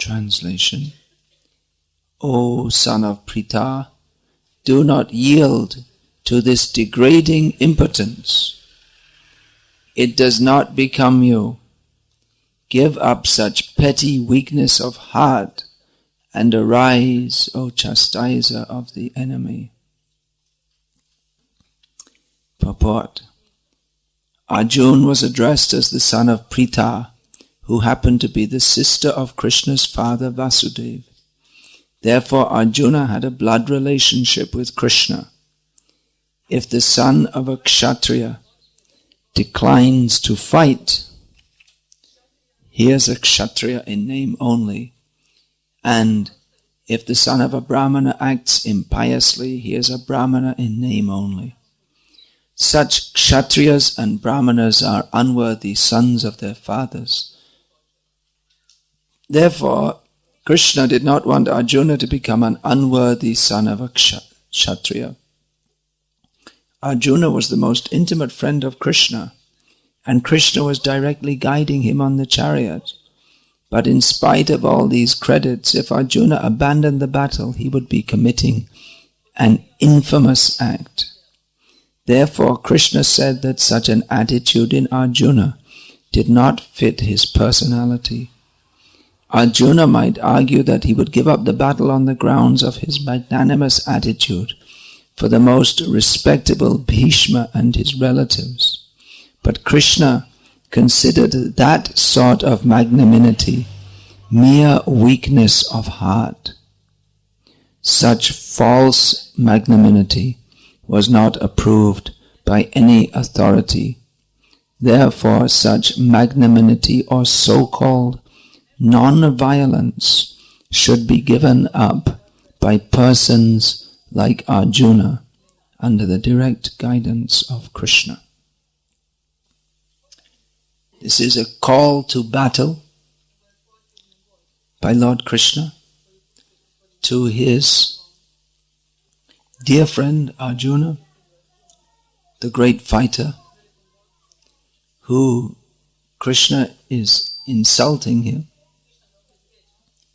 Translation. O son of Pritha, do not yield to this degrading impotence. It does not become you. Give up such petty weakness of heart and arise, O chastiser of the enemy. Purport. Arjuna was addressed as the son of Pritha, who happened to be the sister of Krishna's father Vasudeva. Therefore Arjuna had a blood relationship with Krishna. If the son of a Kshatriya declines to fight, he is a Kshatriya in name only, and if the son of a Brahmana acts impiously, he is a Brahmana in name only. Such Kshatriyas and Brahmanas are unworthy sons of their fathers. Therefore, Krishna did not want Arjuna to become an unworthy son of a Kshatriya. Arjuna was the most intimate friend of Krishna, and Krishna was directly guiding him on the chariot. But in spite of all these credits, if Arjuna abandoned the battle, he would be committing an infamous act. Therefore, Krishna said that such an attitude in Arjuna did not fit his personality. Arjuna might argue that he would give up the battle on the grounds of his magnanimous attitude for the most respectable Bhishma and his relatives. But Krishna considered that sort of magnanimity mere weakness of heart. Such false magnanimity was not approved by any authority. Therefore, such magnanimity or so-called nonviolence should be given up by persons like Arjuna under the direct guidance of Krishna. This is a call to battle by Lord Krishna to his dear friend Arjuna, the great fighter, who Krishna is insulting here.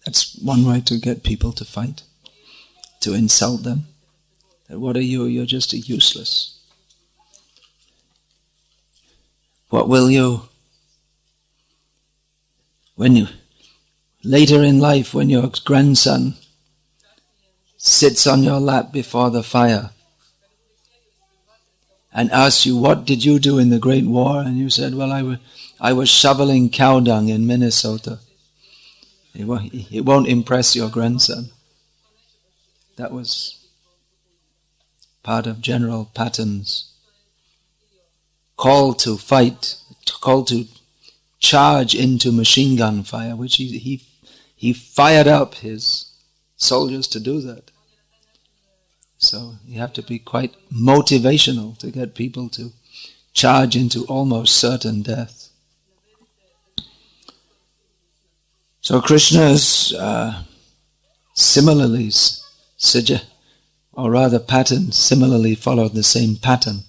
That's one way to get people to fight, to insult them. That what are you? You're just a useless. What will you? When you, later in life, when your grandson sits on your lap before the fire and asks you, what did you do in the Great War? And you said, well, I was shoveling cow dung in Minnesota. It won't impress your grandson. That was part of General Patton's call to fight, call to charge into machine gun fire, which he fired up his soldiers to do that. So you have to be quite motivational to get people to charge into almost certain death. So Krishna is similarly, or rather Patton similarly followed the same pattern.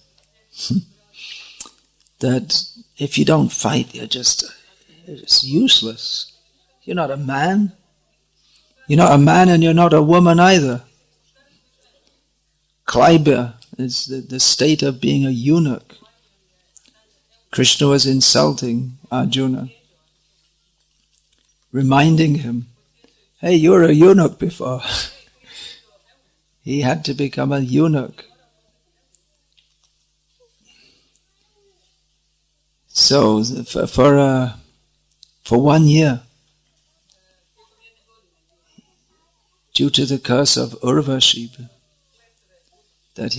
That if you don't fight, you're just useless. You're not a man. You're not a man and you're not a woman either. Klaiba is the state of being a eunuch. Krishna was insulting Arjuna, reminding him, hey, you were a eunuch before. He had to become a eunuch. So for 1 year, due to the curse of Urvashi, that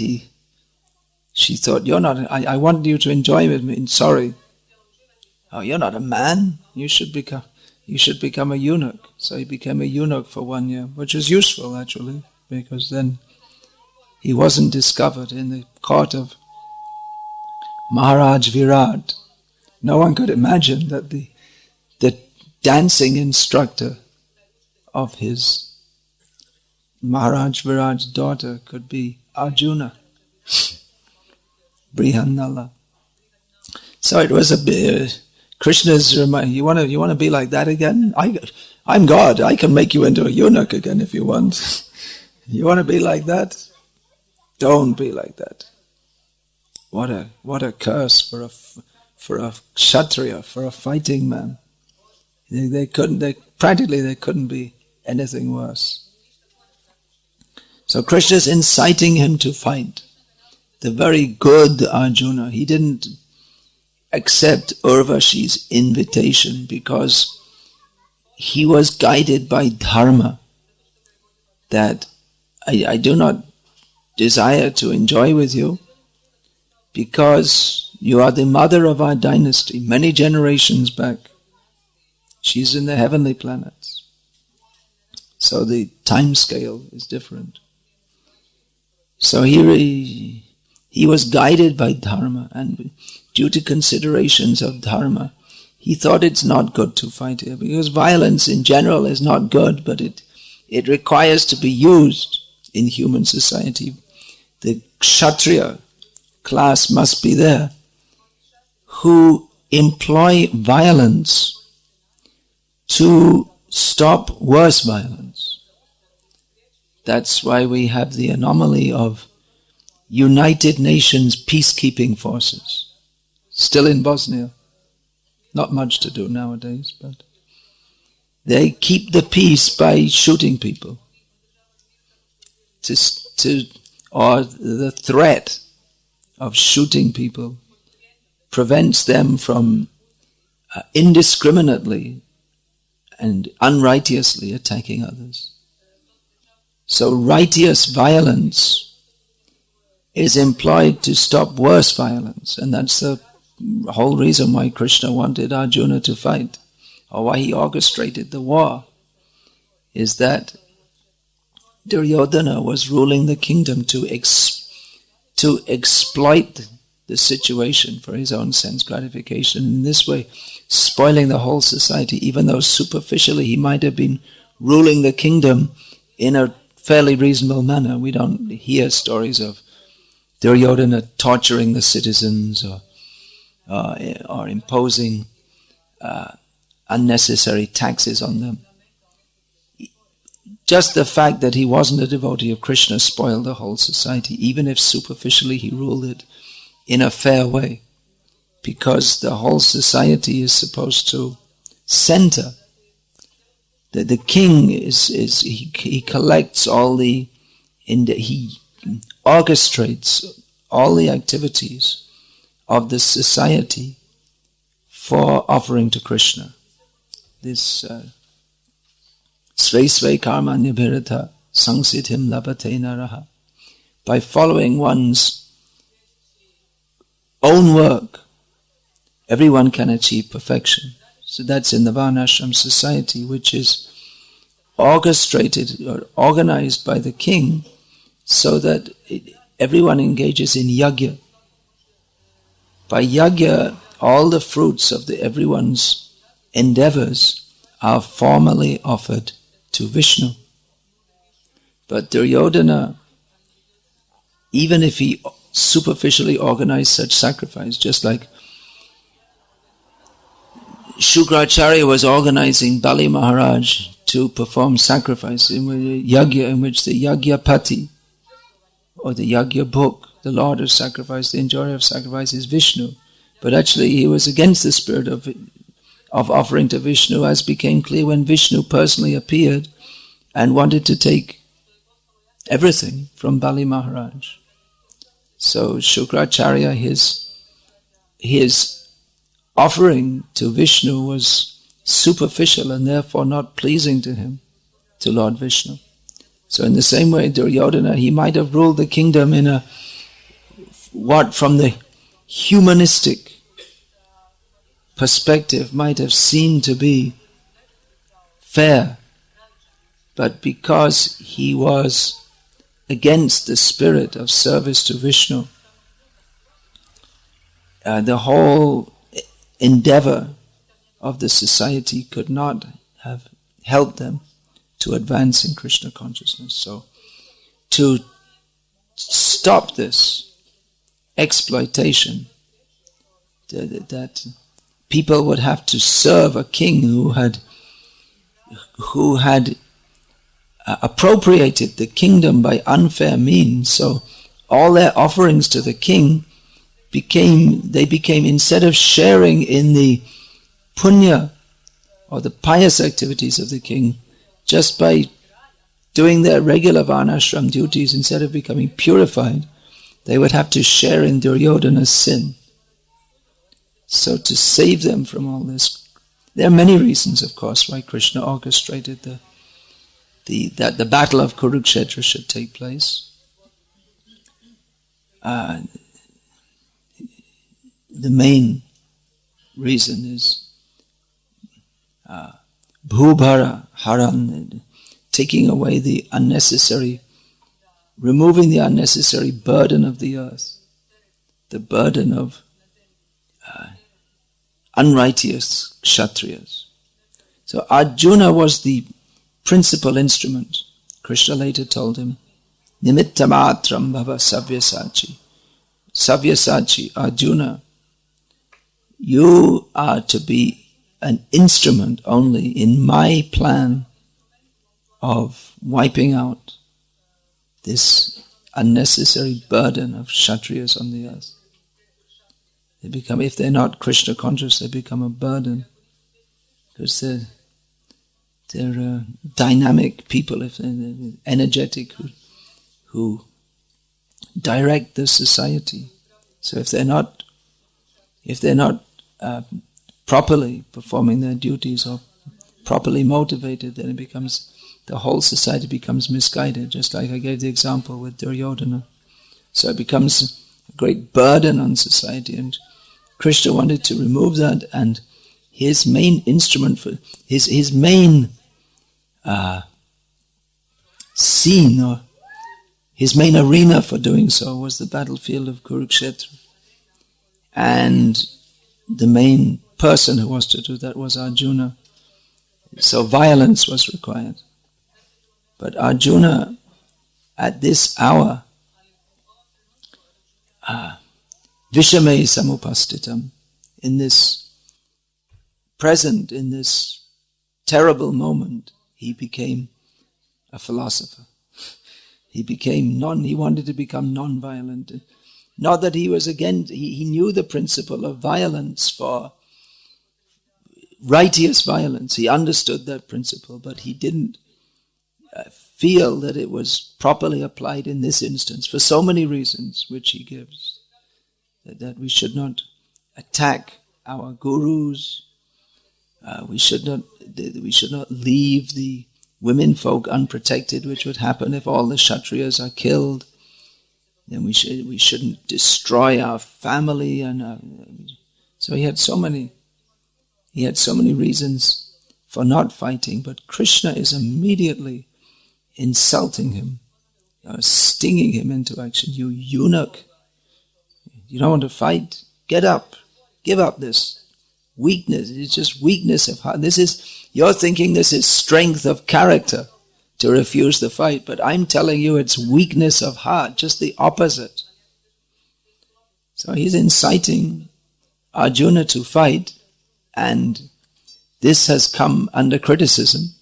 she thought, you're not, I want you to enjoy with me, sorry. Oh, you're not a man, you should become a eunuch. So he became a eunuch for 1 year, which was useful actually, because then he wasn't discovered in the court of Maharaj Virat. No one could imagine that the dancing instructor of his Maharaj Virat's daughter could be Arjuna, Brihanala. So it was a bit, Krishna's remind, you want to be like that again? I'm God, I can make you into a eunuch again if you want. You want to be like that? Don't be like that. What a curse for a kshatriya, for a fighting man. They couldn't be anything worse. So Krishna's inciting him to fight. The very good Arjuna, he didn't accept Urvashi's invitation because he was guided by dharma, that I do not desire to enjoy with you because you are the mother of our dynasty many generations back. She's in the heavenly planets. So the time scale is different. So he was guided by dharma, and due to considerations of dharma, he thought it's not good to fight here, because violence in general is not good, but it requires to be used in human society. The kshatriya class must be there who employ violence to stop worse violence. That's why we have the anomaly of United Nations peacekeeping forces, still in Bosnia. Not much to do nowadays, but they keep the peace by shooting people. Or the threat of shooting people prevents them from indiscriminately and unrighteously attacking others. So righteous violence is employed to stop worse violence, and that's the whole reason why Krishna wanted Arjuna to fight, or why he orchestrated the war, is that Duryodhana was ruling the kingdom to exploit the situation for his own sense gratification, in this way spoiling the whole society, even though superficially he might have been ruling the kingdom in a fairly reasonable manner. We don't hear stories of Duryodhana torturing the citizens or imposing unnecessary taxes on them. Just the fact that he wasn't a devotee of Krishna spoiled the whole society, even if superficially he ruled it in a fair way, because the whole society is supposed to center. The king he collects all he orchestrates all the activities of the society for offering to Krishna. This Svei svei karma nibhirata sangsithim labate naraha. By following one's own work, everyone can achieve perfection. So that's in the Varnashram society, which is orchestrated or organized by the king, so that everyone engages in yajna. By yajna, all the fruits of everyone's endeavors are formally offered to Vishnu. But Duryodhana, even if he superficially organized such sacrifice, just like Shukracharya was organizing Bali Maharaj to perform sacrifice in yajna, in which the Yagyapati or the Yajna book, the Lord of sacrifice, the enjoyer of sacrifice, is Vishnu. But actually he was against the spirit of offering to Vishnu, as became clear when Vishnu personally appeared and wanted to take everything from Bali Maharaj. So Shukracharya, his offering to Vishnu was superficial and therefore not pleasing to him, to Lord Vishnu. So in the same way, Duryodhana, he might have ruled the kingdom in from the humanistic perspective might have seemed to be fair, but because he was against the spirit of service to Vishnu, the whole endeavor of the society could not have helped them to advance in Krishna consciousness. So to stop this exploitation, that people would have to serve a king who had who had appropriated the kingdom by unfair means. So all their offerings to the king became, instead of sharing in the punya or the pious activities of the king, just by doing their regular varnashram duties, instead of becoming purified, they would have to share in Duryodhana's sin. So to save them from all this, there are many reasons, of course, why Krishna orchestrated that the battle of Kurukshetra should take place. The main reason is Bhubhara Haran, taking away the unnecessary, removing the unnecessary burden of the earth, the burden of unrighteous Kshatriyas. So Arjuna was the principal instrument. Krishna later told him, Nimittamatram bhava savyasachi. Savyasachi, Arjuna, you are to be an instrument only in my plan of wiping out this unnecessary burden of Kshatriyas on the earth. They become, if they're not Krishna conscious, they become a burden, because they're dynamic people, if they're energetic, who direct the society. So if they're not properly performing their duties or properly motivated, then the whole society becomes misguided, just like I gave the example with Duryodhana. So it becomes a great burden on society, and Krishna wanted to remove that, and his main instrument for his main scene, or his main arena for doing so, was the battlefield of Kurukshetra. And the main person who was to do that was Arjuna. So violence was required. But Arjuna, at this hour, Vishame samupastitam, in this present, in this terrible moment, he became a philosopher. He wanted to become non-violent. Not that he was he knew the principle of violence for righteous violence. He understood that principle, but he didn't feel that it was properly applied in this instance for so many reasons, which he gives. That we should not attack our gurus. We should not leave the women folk unprotected, which would happen if all the Kshatriyas are killed. Then we shouldn't destroy our family, and so he had so many reasons for not fighting. But Krishna is immediately insulting him, stinging him into action. You eunuch, you don't want to fight? Get up, give up this weakness. It's just weakness of heart. You're thinking this is strength of character to refuse the fight, but I'm telling you it's weakness of heart, just the opposite. So he's inciting Arjuna to fight, and this has come under criticism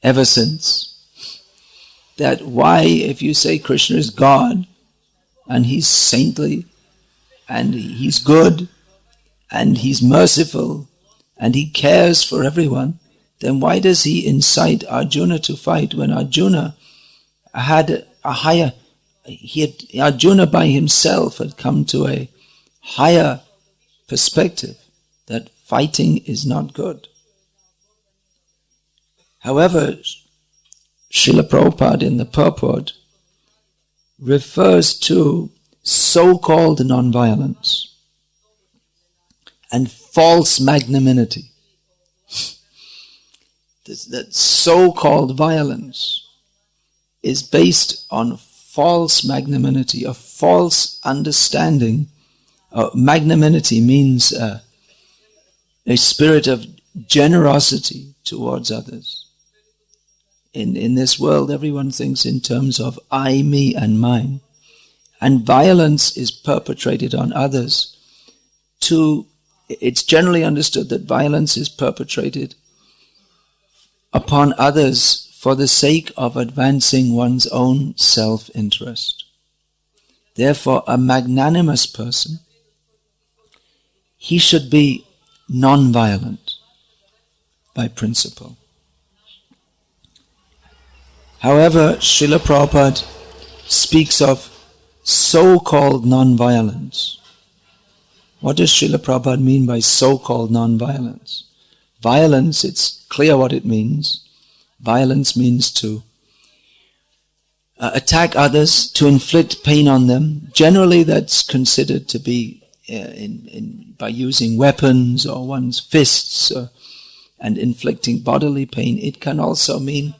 ever since. That why, if you say Krishna is God, and he's saintly, and he's good, and he's merciful, and he cares for everyone, then why does he incite Arjuna to fight when Arjuna had Arjuna by himself had come to a higher perspective that fighting is not good. However, Srila Prabhupada in the purport refers to so-called non-violence and false magnanimity. That so-called violence is based on false magnanimity, a false understanding. Magnanimity means a spirit of generosity towards others. In this world, everyone thinks in terms of I, me, and mine. And violence is perpetrated on others. It's generally understood that violence is perpetrated upon others for the sake of advancing one's own self-interest. Therefore, a magnanimous person, he should be non-violent by principle. However, Srila Prabhupada speaks of so-called non-violence. What does Srila Prabhupada mean by so-called non-violence? Violence, it's clear what it means. Violence means to attack others, to inflict pain on them. Generally that's considered to be by using weapons or one's fists and inflicting bodily pain. It can also mean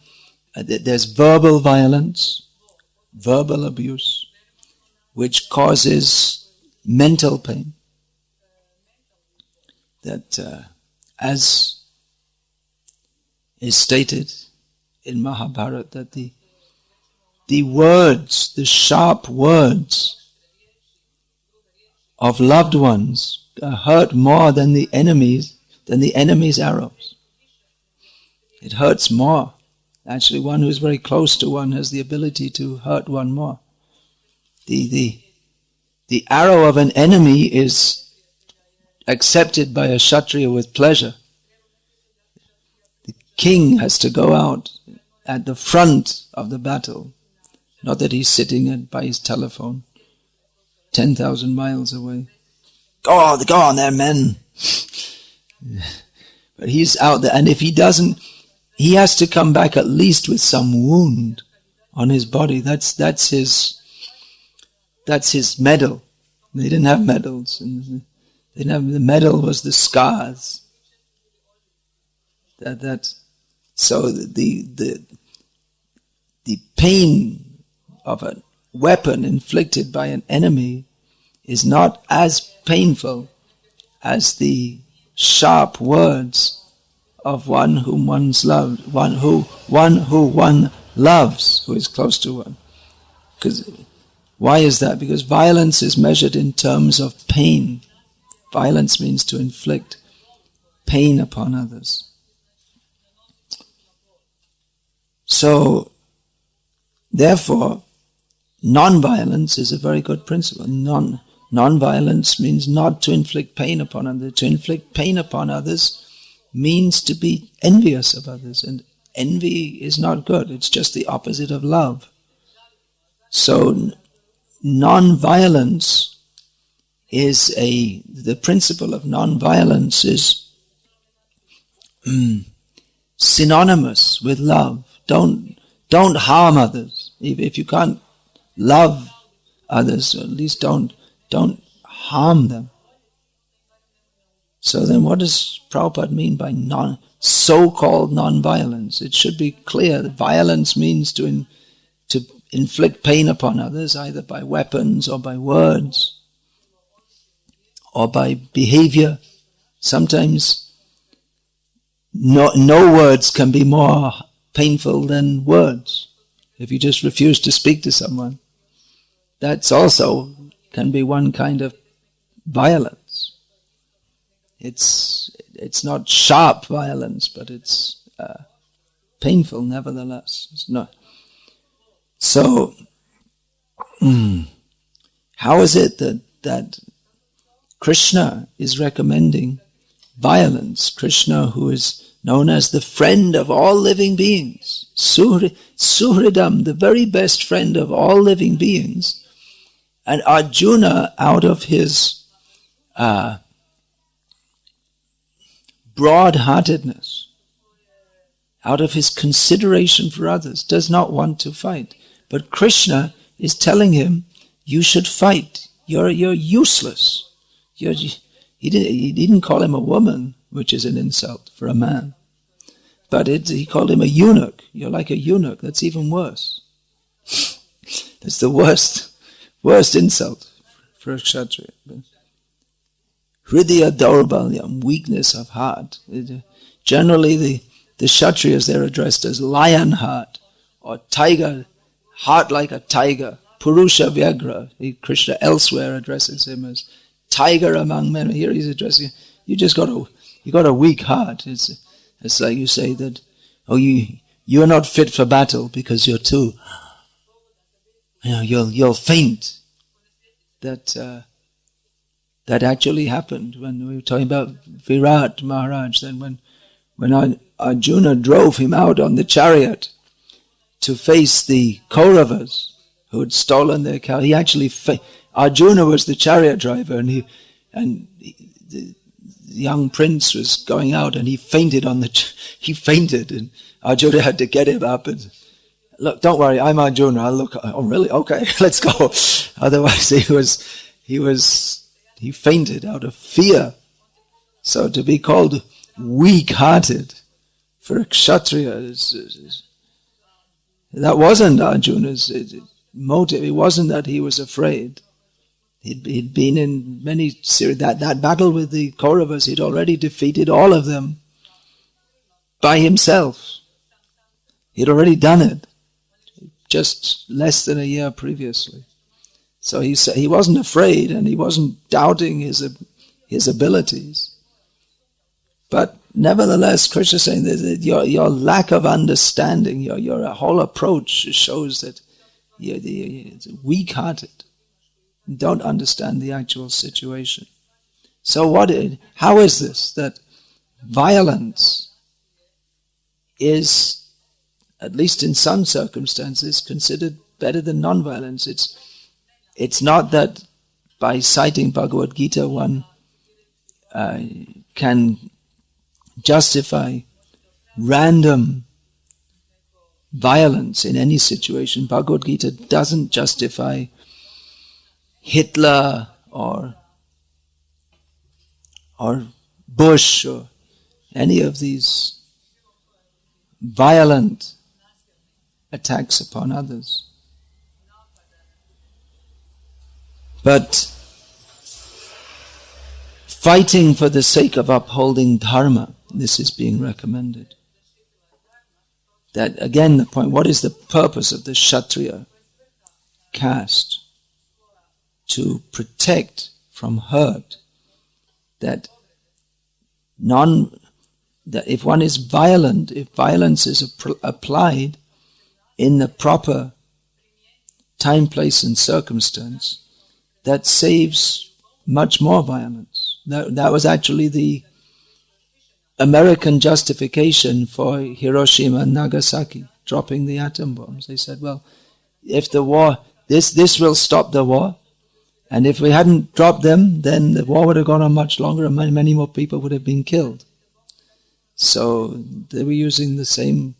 that there's verbal violence, verbal abuse, which causes mental pain. That as is stated in Mahabharata, that the words, the sharp words of loved ones hurt more than the enemy's arrows. It hurts more. Actually, one who is very close to one has the ability to hurt one more. The arrow of an enemy is accepted by a Kshatriya with pleasure. The king has to go out at the front of the battle. Not that he's sitting by his telephone 10,000 miles away. Go on there, men. But he's out there, and if he doesn't, he has to come back at least with some wound on his body. That's his medal. They didn't have medals. They didn't have, the medal was the scars. So the pain of a weapon inflicted by an enemy is not as painful as the sharp words of one whom one's loved, one who one loves, who is close to one. Why is that? Because violence is measured in terms of pain. Violence means to inflict pain upon others. So, therefore, non-violence is a very good principle. Non-violence means not to inflict pain upon others. To inflict pain upon others means to be envious of others, and envy is not good. It's just the opposite of love. So, non-violence is the principle of non-violence is synonymous with love. Don't harm others. If you can't love others, at least don't harm them. So then what does Prabhupada mean by so-called non-violence? It should be clear that violence means to inflict pain upon others, either by weapons or by words or by behavior. Sometimes no words can be more painful than words. If you just refuse to speak to someone, that's also can be one kind of violence. It's not sharp violence, but it's painful nevertheless. It's not. So, how is it that Krishna is recommending violence? Krishna, who is known as the friend of all living beings, Suhridam, the very best friend of all living beings, and Arjuna, out of his broad-heartedness, out of his consideration for others, does not want to fight. But Krishna is telling him, you should fight. You're useless. He didn't call him a woman, which is an insult for a man. But he called him a eunuch. You're like a eunuch. That's even worse. That's the worst insult for a Kshatriya. Hridaya Daurbalyam, weakness of heart. Generally, the Kshatriyas, they're addressed as lion heart or tiger, heart like a tiger. Purusha Vyagra. Krishna elsewhere addresses him as tiger among men. Here he's addressing you got a weak heart. It's like you say that oh, you're not fit for battle because you're too, you'll faint. That actually happened when we were talking about Virat Maharaj. Then when Arjuna drove him out on the chariot to face the Kauravas who had stolen their cow, he actually Arjuna was the chariot driver, and the young prince was going out, and he fainted and Arjuna had to get him up and, look, don't worry, I'm Arjuna. I'll look. Oh, really? Okay, let's go. Otherwise, he fainted out of fear. So to be called weak-hearted for a kshatriya, that wasn't Arjuna's motive. It wasn't that he was afraid. He'd been in many series. That battle with the Kauravas, he'd already defeated all of them by himself. He'd already done it just less than a year previously. So he wasn't afraid, and he wasn't doubting his abilities. But nevertheless, Krishna is saying that your lack of understanding, your whole approach shows that you're weak-hearted. Don't understand the actual situation. So how is this? That violence is, at least in some circumstances, considered better than non-violence. It's not that by citing Bhagavad Gita one can justify random violence in any situation. Bhagavad Gita doesn't justify Hitler or Bush or any of these violent attacks upon others. But fighting for the sake of upholding dharma, this is being recommended. That again, the point, what is the purpose of the Kshatriya caste? To protect from hurt. That if one is violent, if violence is applied in the proper time, place and circumstance, that saves much more violence. That was actually the American justification for Hiroshima and Nagasaki dropping the atom bombs. They said, well, if the war, this will stop the war, and if we hadn't dropped them, then the war would have gone on much longer and many more people would have been killed. So they were using the same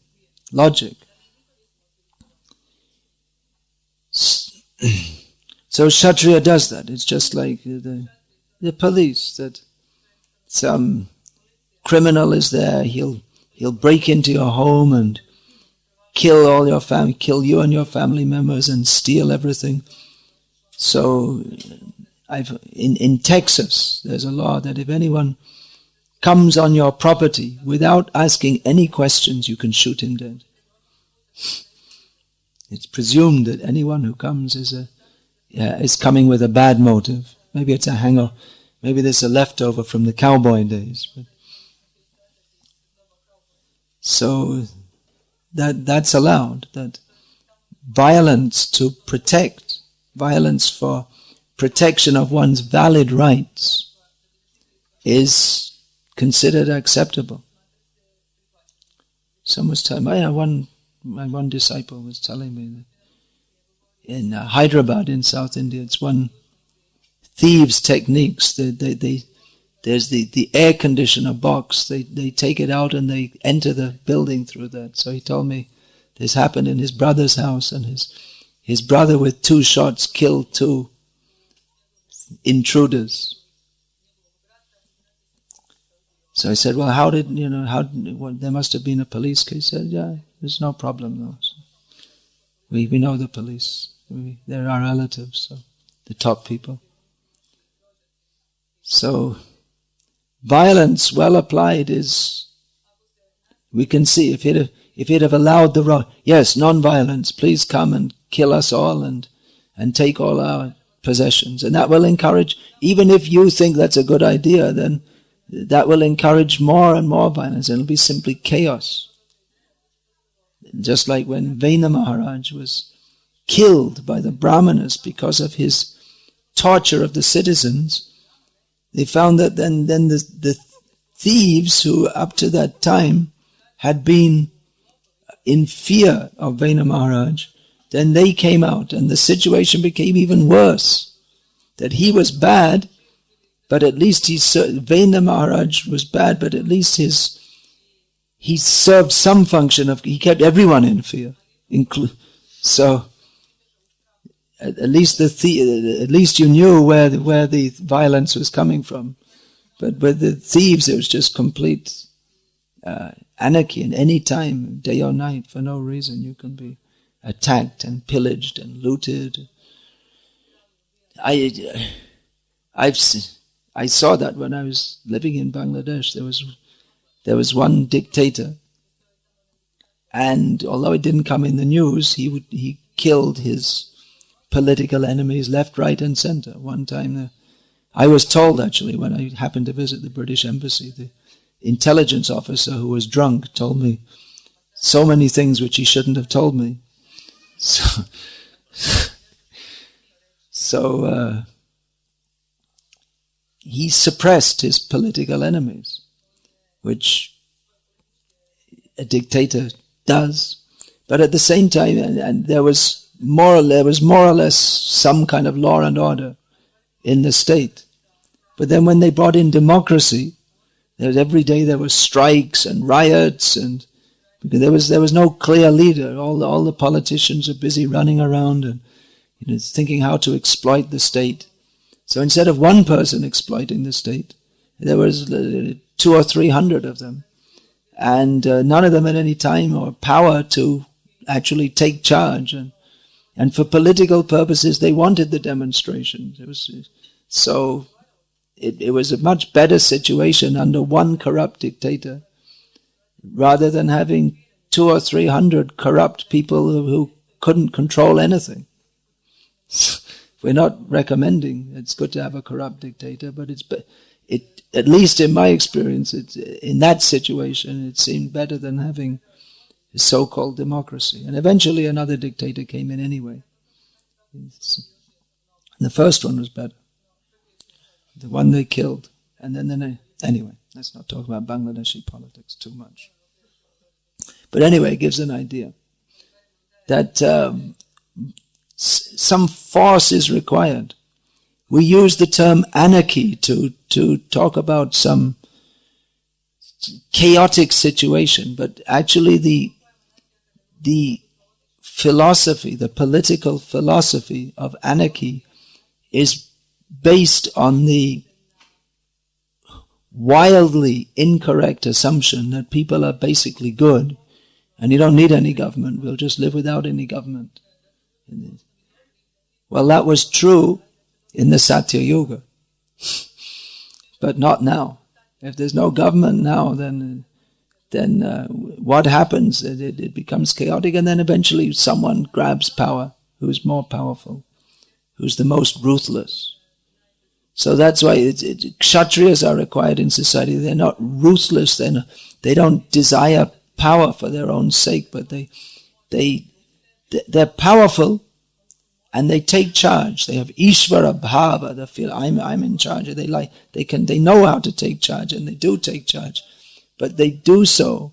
logic. So Kshatriya does that. It's just like the police, that some criminal is there, he'll break into your home and kill all your family, kill you and your family members and steal everything. So in Texas, there's a law that if anyone comes on your property without asking any questions, you can shoot him dead. It's presumed that anyone who comes is coming with a bad motive. Maybe it's a hanger, maybe there's a leftover from the cowboy days. So that's allowed, that violence to protect, violence for protection of one's valid rights is considered acceptable. Someone was telling me, my one disciple was telling me that in Hyderabad in South India, it's one thieves' techniques. There's the air conditioner box. They take it out and they enter the building through that. So he told me this happened in his brother's house, and his brother with 2 shots killed 2 intruders. So I said, well, there must have been a police case. He said, yeah, there's no problem though. So we know the police. They're our relatives, so the top people. So violence well applied is, we can see if it have allowed the wrong, yes, non-violence, please come and kill us all and take all our possessions. And that will encourage, even if you think that's a good idea, then that will encourage more and more violence, and it'll be simply chaos. Just like when Vaishnava Maharaj was killed by the Brahmanas because of his torture of the citizens, they found that then the thieves who up to that time had been in fear of Vaishnava Maharaj, then they came out and the situation became even worse. That he was bad, but at least Vaishnava Maharaj was bad, but at least he served some function he kept everyone in fear. So at least you knew where the violence was coming from. But with the thieves, it was just complete anarchy. And any time, day or night, for no reason, you can be attacked and pillaged and looted. I saw that when I was living in Bangladesh. There was one dictator, and although it didn't come in the news, he killed his political enemies left, right, and center. One time, I was told actually when I happened to visit the British Embassy, the intelligence officer who was drunk told me so many things which he shouldn't have told me. So he suppressed his political enemies, which a dictator does. But at the same time, and there was more or less some kind of law and order in the state. But then when they brought in democracy, every day there was strikes and riots, and because there was no clear leader. All the politicians are busy running around and thinking how to exploit the state. So instead of one person exploiting the state, there was 200 or 300 of them, and none of them had any time or power to actually take charge. And for political purposes, they wanted the demonstrations. It was a much better situation under one corrupt dictator, rather than having 200 or 300 corrupt people who couldn't control anything. We're not recommending it's good to have a corrupt dictator, but at least in my experience, in that situation, it seemed better than having a so-called democracy. And eventually another dictator came in anyway. And the first one was better. The one they killed. And then anyway, let's not talk about Bangladeshi politics too much. But anyway, it gives an idea that some force is required. We use the term anarchy to talk about some chaotic situation, but actually the philosophy, the political philosophy of anarchy is based on the wildly incorrect assumption that people are basically good and you don't need any government, we'll just live without any government. Well, that was true in the Satya Yuga, but not now. If there's no government now, then what happens? It becomes chaotic, and then eventually someone grabs power who's more powerful, who's the most ruthless. So that's why Kshatriyas are required in society. They're not ruthless. They don't desire power for their own sake, but they're powerful. And they take charge. They have Ishvara Bhava. They feel I'm in charge. They know how to take charge, and they do take charge, but they do so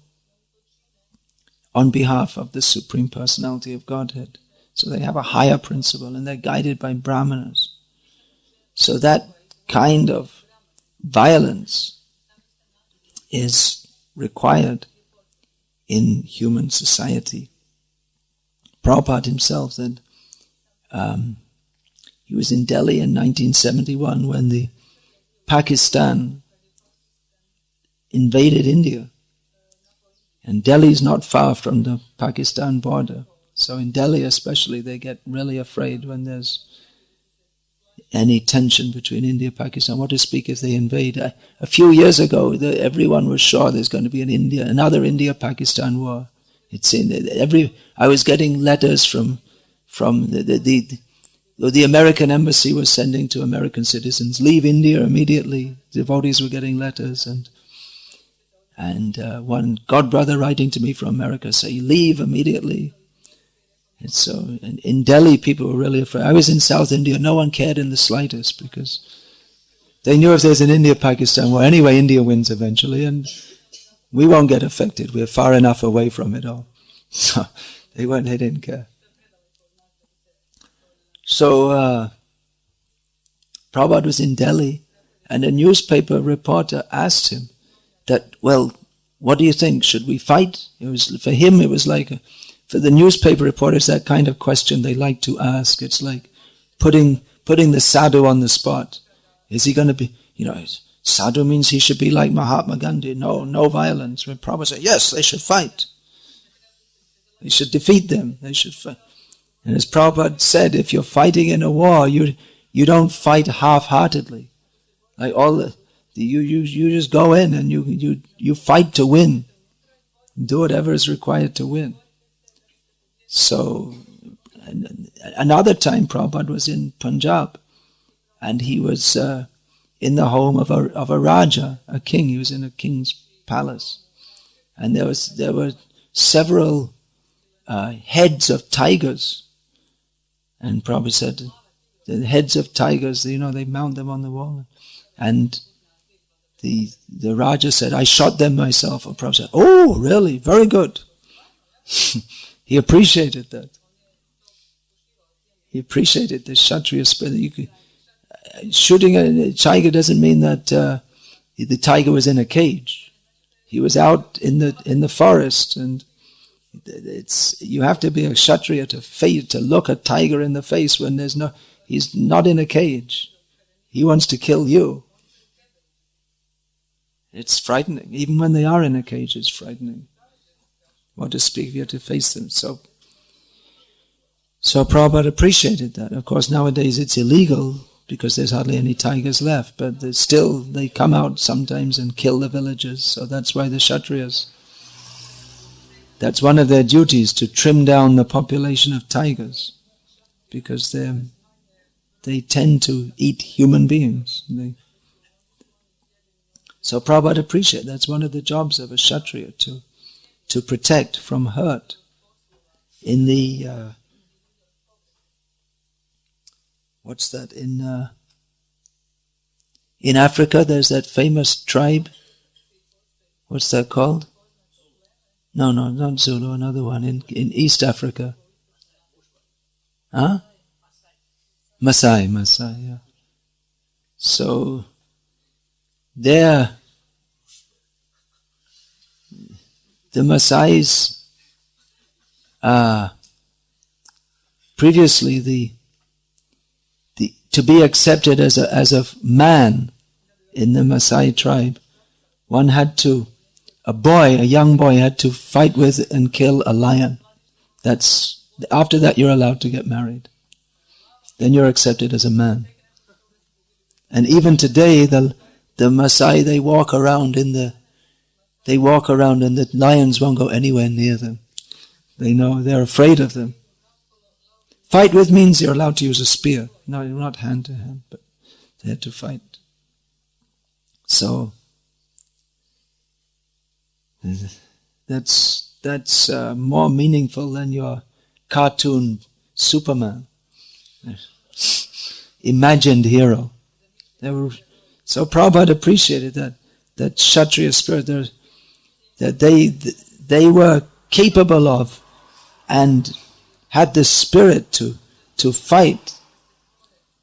on behalf of the Supreme Personality of Godhead. So they have a higher principle, and they're guided by Brahmanas. So that kind of violence is required in human society. Prabhupada himself said. He was in Delhi in 1971 when the Pakistan invaded India. And Delhi is not far from the Pakistan border. So in Delhi especially, they get really afraid when there's any tension between India and Pakistan. What to speak if they invade? A few years ago, everyone was sure there's going to be another India-Pakistan war. I was getting letters from the American embassy was sending to American citizens, leave India immediately. Devotees were getting letters, And one godbrother writing to me from America say, leave immediately. And so in Delhi, people were really afraid. I was in South India. No one cared in the slightest because they knew if there's an India-Pakistan war, anyway, India wins eventually, and we won't get affected. We're far enough away from it all. So they didn't care. So Prabhupada was in Delhi, and a newspaper reporter asked him that, well, what do you think? Should we fight? It was, for him, it was like, for the newspaper reporters, that kind of question they like to ask. It's like putting the sadhu on the spot. Is he going to be, sadhu means he should be like Mahatma Gandhi. No violence. When Prabhupada said, yes, they should fight. They should defeat them. They should fight. And as Prabhupada said, if you're fighting in a war, you don't fight half-heartedly. Like you just go in and you fight to win. Do whatever is required to win. So, another time Prabhupada was in Punjab, and he was in the home of a Raja, a king. He was in a king's palace, and there were several heads of tigers. And Prabhupada said, the heads of tigers, they mount them on the wall. And the Raja said, I shot them myself. And Prabhupada said, oh, really? Very good. He appreciated that. He appreciated the Kshatriya spirit. Shooting a tiger doesn't mean that the tiger was in a cage. He was out in the forest, and you have to be a Kshatriya to look a tiger in the face when he's not in a cage. He wants to kill you. It's frightening. Even when they are in a cage, it's frightening. What to speak if you have to face them. So Prabhupada appreciated that. Of course, nowadays it's illegal because there's hardly any tigers left, but they come out sometimes and kill the villagers. So that's why the Kshatriyas, that's one of their duties, to trim down the population of tigers, because they tend to eat human beings. So Prabhupada appreciated that's one of the jobs of a Kshatriya, to protect from hurt. In the what's that? In Africa, there's that famous tribe. What's that called? No, not Zulu. Another one in East Africa. Huh? Maasai. Yeah. So there, the Maasais, previously to be accepted as a man in the Maasai tribe, a young boy had to fight with and kill a lion. After that you're allowed to get married. Then you're accepted as a man. And even today, the Maasai, they walk around and the lions won't go anywhere near them. They know, they're afraid of them. Fight with means you're allowed to use a spear. No, you're not hand to hand, but they had to fight. So that's more meaningful than your cartoon Superman, imagined hero. So Prabhupada appreciated that Kshatriya spirit, that they were capable of and had the spirit to fight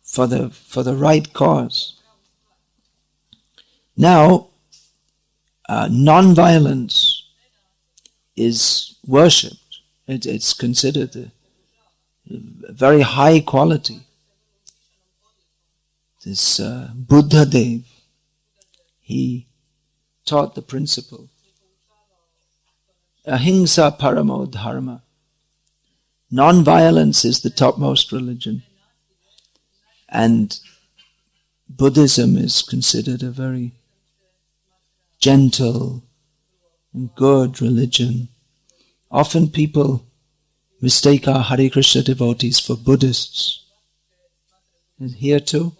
for the right cause. Now, nonviolence is worshipped. It's considered a very high quality. This Buddha Dev, he taught the principle. Ahimsa paramo dharma. Non-violence is the topmost religion. And Buddhism is considered a very gentle and good religion. Often people mistake our Hare Krishna devotees for Buddhists. And here too,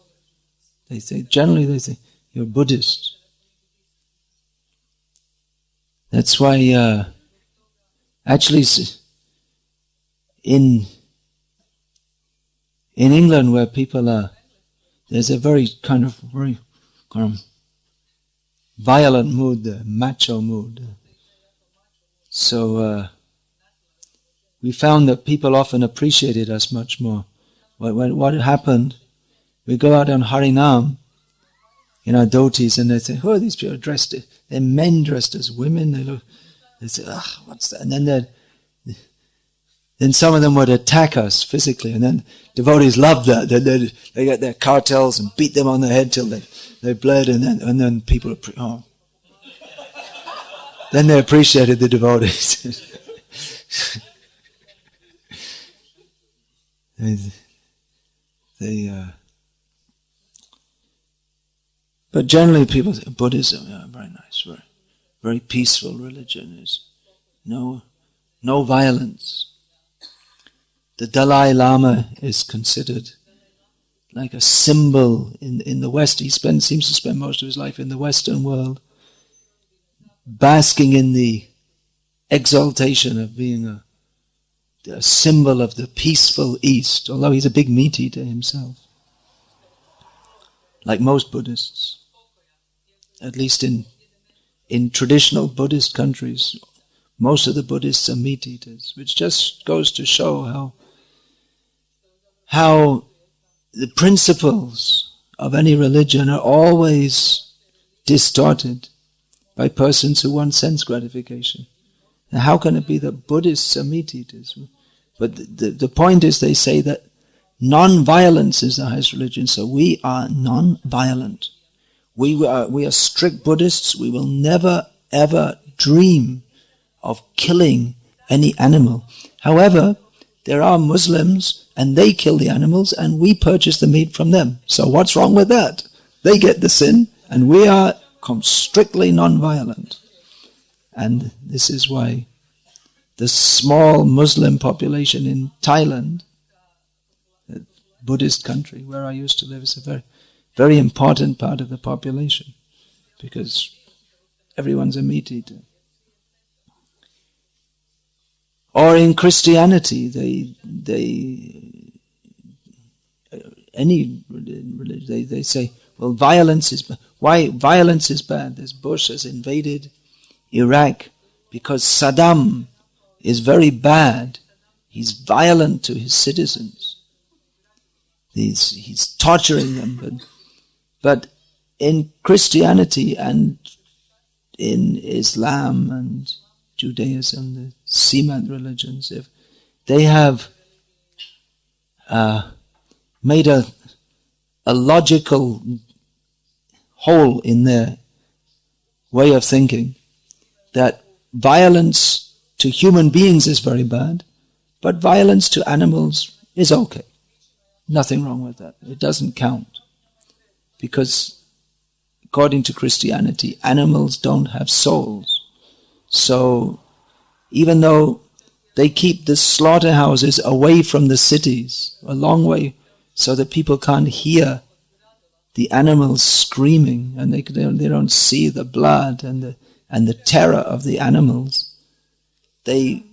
generally they say, you're Buddhist. That's why actually in England where people are, there's a very kind of violent mood there, macho mood. So we found that people often appreciated us much more. What happened, we go out on Harinam in our dhotis and they say, oh, these people are dressed, they're men dressed as women, they say, what's that? And then some of them would attack us physically, and then devotees loved that. They get their cartels and beat them on the head till they bled, and then people then they appreciated the devotees. But generally people say Buddhism, very nice, very peaceful religion, is no violence. The Dalai Lama is considered like a symbol in the West. He seems to spend most of his life in the Western world, basking in the exaltation of being a symbol of the peaceful East, although he's a big meat eater himself. Like most Buddhists, at least in traditional Buddhist countries, most of the Buddhists are meat eaters, which just goes to show how the principles of any religion are always distorted by persons who want sense gratification. Now, how can it be that Buddhists are meat eaters? But the point is, they say that non-violence is the highest religion, so we are non-violent. We are strict Buddhists. We will never ever dream of killing any animal. However, there are Muslims and they kill the animals and we purchase the meat from them. So what's wrong with that? They get the sin and we are strictly non-violent. And this is why the small Muslim population in Thailand, a Buddhist country where I used to live, is a very, very important part of the population because everyone's a meat eater. Or in Christianity, they say, well, violence is bad. Why violence is bad? This Bush has invaded Iraq because Saddam is very bad. He's violent to his citizens. He's torturing them. But in Christianity and in Islam and Judaism, the Semite religions, if they have made a logical hole in their way of thinking, that violence to human beings is very bad, but violence to animals is okay. Nothing wrong with that. It doesn't count. Because according to Christianity, animals don't have souls. So even though they keep the slaughterhouses away from the cities, a long way, so that people can't hear the animals screaming and they don't see the blood and the terror of the animals, they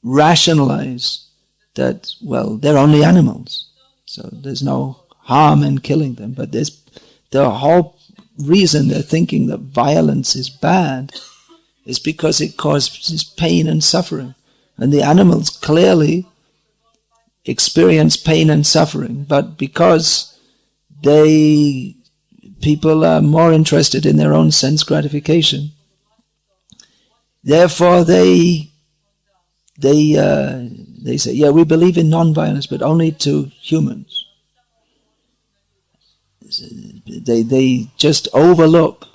rationalize that, well, they're only animals, so there's no harm in killing them. But there's the whole reason they're thinking that violence is bad is because it causes pain and suffering. And the animals clearly experience pain and suffering, but because people are more interested in their own sense gratification, therefore they say, yeah, we believe in non-violence, but only to humans. They just overlook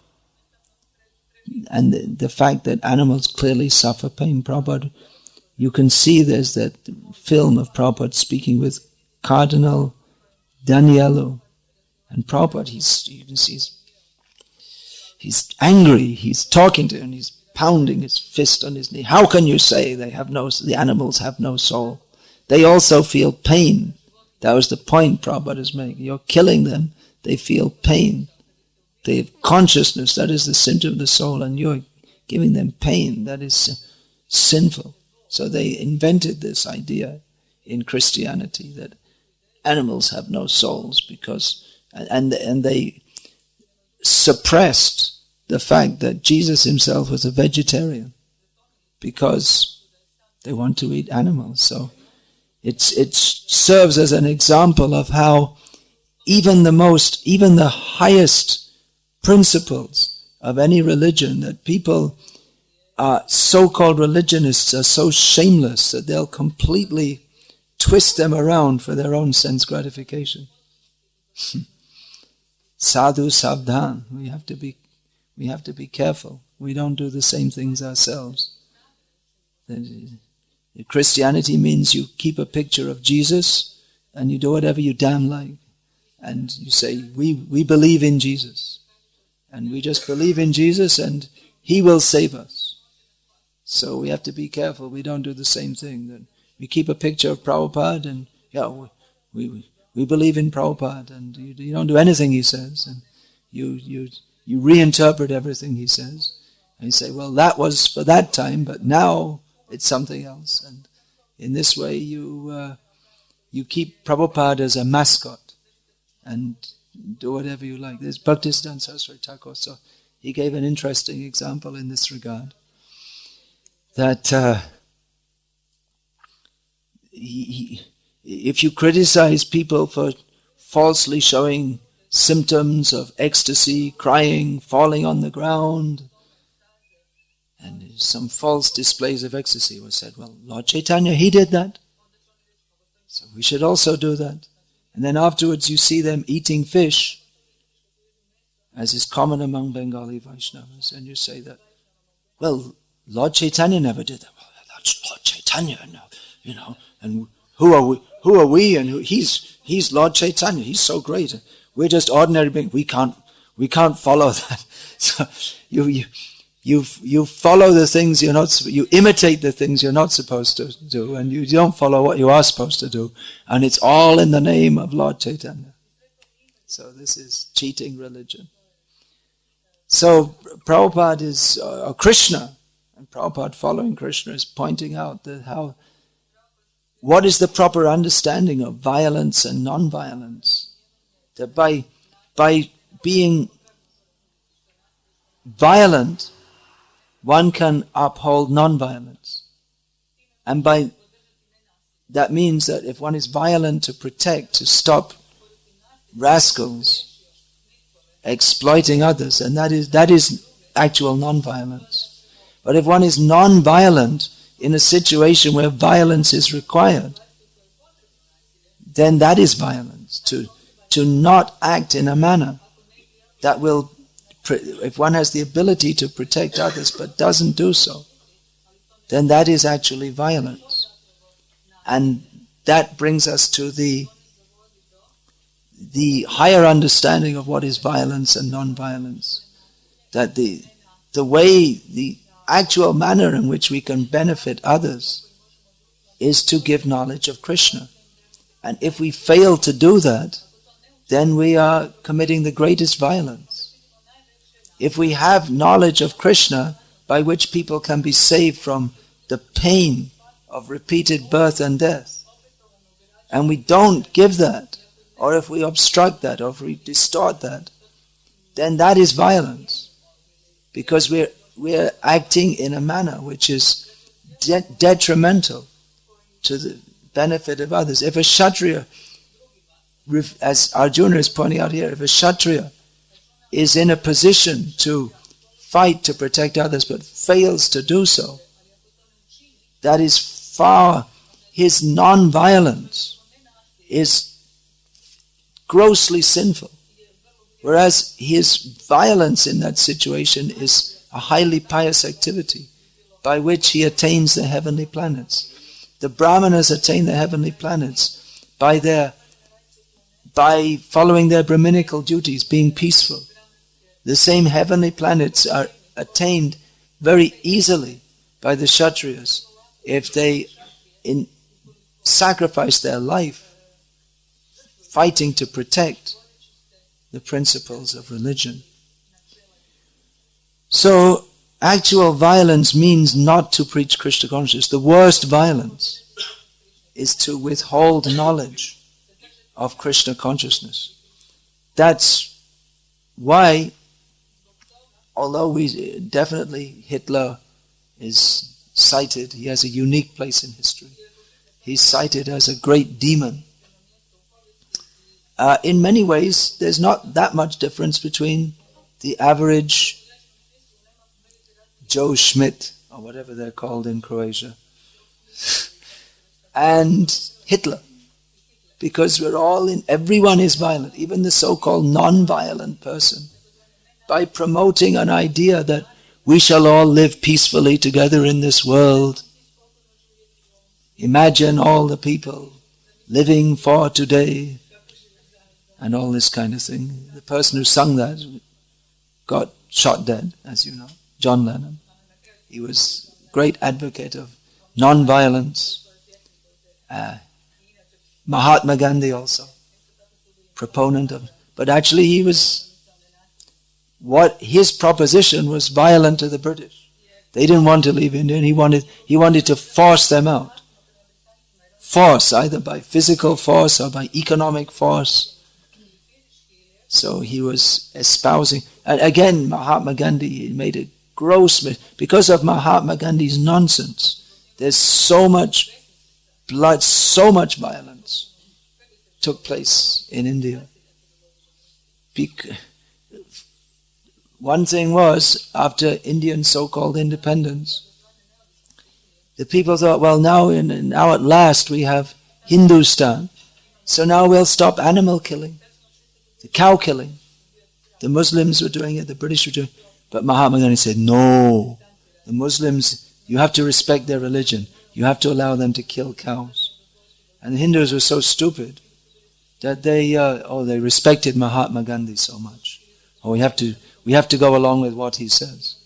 and the fact that animals clearly suffer pain. Prabhupada, you can see there's that film of Prabhupada speaking with Cardinal Daniello, and Prabhupada, he's angry, he's talking to him, he's pounding his fist on his knee. How can you say the animals have no soul? They also feel pain. That was the point Prabhupada is making. You're killing them, they feel pain. They have consciousness, that is the symptom of the soul, and you're giving them pain, that is sinful. So they invented this idea in Christianity that animals have no souls and they suppressed the fact that Jesus himself was a vegetarian because they want to eat animals. So it serves as an example of how even the highest principles of any religion, that people so-called religionists are so shameless that they'll completely twist them around for their own sense gratification. Sadhu savdhan. We have to be careful. We don't do the same things ourselves. Christianity means you keep a picture of Jesus and you do whatever you damn like. And you say, we believe in Jesus. And we just believe in Jesus and He will save us. So we have to be careful. We don't do the same thing. That we keep a picture of Prabhupada and we believe in Prabhupada, and you don't do anything he says, and you reinterpret everything he says, and you say, well, that was for that time, but now it's something else. And in this way you keep Prabhupada as a mascot and do whatever you like. There's Bhaktisiddhanta Saraswati Thakur, so he gave an interesting example in this regard, that if you criticize people for falsely showing symptoms of ecstasy, crying, falling on the ground, and some false displays of ecstasy was said, well, Lord Chaitanya, he did that, so we should also do that. And then afterwards you see them eating fish, as is common among Bengali Vaishnavas, and you say that, well, Lord Chaitanya never did that. Well, that's Lord Chaitanya, and who are we? And he's Lord Chaitanya. He's so great. We're just ordinary beings. We can't follow that. So you follow the things you're not. You imitate the things you're not supposed to do, and you don't follow what you are supposed to do. And it's all in the name of Lord Chaitanya. So this is cheating religion. So Prabhupada is Krishna, and Prabhupada following Krishna is pointing out that what is the proper understanding of violence and non-violence? That by being violent, one can uphold non-violence. And that means that if one is violent to protect, to stop rascals exploiting others, and that is actual non-violence. But if one is non-violent in a situation where violence is required, then that is violence. To not act in a manner that will, if one has the ability to protect others but doesn't do so, then that is actually violence. And that brings us to the higher understanding of what is violence and non-violence. That the actual manner in which we can benefit others is to give knowledge of Krishna. And if we fail to do that, then we are committing the greatest violence. If we have knowledge of Krishna by which people can be saved from the pain of repeated birth and death, and we don't give that, or if we obstruct that, or if we distort that, then that is violence. Because we're acting in a manner which is detrimental to the benefit of others. If a Kshatriya, as Arjuna is pointing out here, if a Kshatriya is in a position to fight to protect others but fails to do so, that is his non-violence is grossly sinful. Whereas his violence in that situation is a highly pious activity by which he attains the heavenly planets. The Brahmanas attain the heavenly planets by following their Brahminical duties, being peaceful. The same heavenly planets are attained very easily by the Kshatriyas if they sacrifice their life fighting to protect the principles of religion. So, actual violence means not to preach Krishna consciousness. The worst violence is to withhold knowledge of Krishna consciousness. That's why, although definitely Hitler is cited, he has a unique place in history. He's cited as a great demon. In many ways, there's not that much difference between the average Joe Schmidt, or whatever they're called in Croatia, and Hitler. Because everyone is violent, even the so-called non-violent person. By promoting an idea that we shall all live peacefully together in this world. Imagine all the people living for today and all this kind of thing. The person who sung that got shot dead, as you know, John Lennon. He was a great advocate of non-violence. Mahatma Gandhi also, proponent of, but actually his proposition was violent to the British. They didn't want to leave India, and he wanted to force them out. Force, either by physical force or by economic force. So he was espousing, and again Mahatma Gandhi made a gross mistake. Because of Mahatma Gandhi's nonsense, there's so much blood, so much violence took place in India. One thing was, after Indian so-called independence, the people thought, well, now at last we have Hindustan, so now we'll stop animal killing, the cow killing. The Muslims were doing it, the British were doing it, but Mahatma Gandhi said, no, the Muslims, you have to respect their religion, you have to allow them to kill cows. And the Hindus were so stupid that they respected Mahatma Gandhi so much. We have to go along with what he says.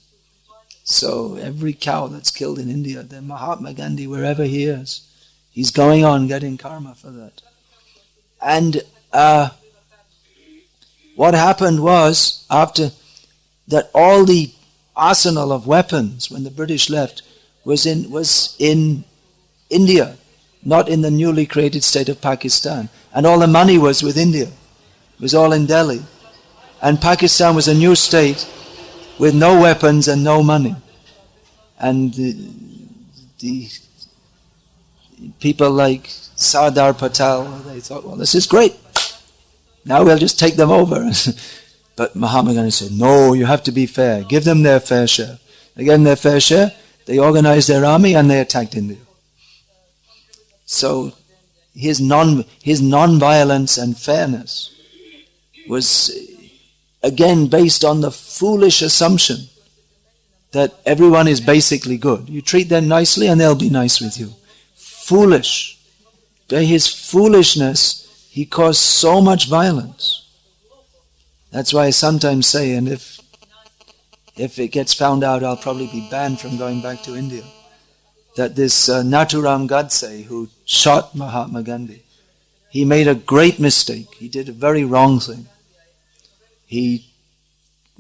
So every cow that's killed in India, then Mahatma Gandhi, wherever he is, he's going on getting karma for that. And what happened was, after that, all the arsenal of weapons, when the British left, was in India, not in the newly created state of Pakistan. And all the money was with India. It was all in Delhi. And Pakistan was a new state with no weapons and no money. And the people like Sardar Patel, they thought, well, this is great. Now we'll just take them over. But Mahatma Gandhi said, no, you have to be fair. Give them their fair share. They gave them their fair share, they organized their army and they attacked India. So his non-violence and fairness was again based on the foolish assumption that everyone is basically good. You treat them nicely and they'll be nice with you. Foolish. By his foolishness, he caused so much violence. That's why I sometimes say, and if it gets found out, I'll probably be banned from going back to India, that this Nathuram Godse, who shot Mahatma Gandhi, he made a great mistake. He did a very wrong thing. He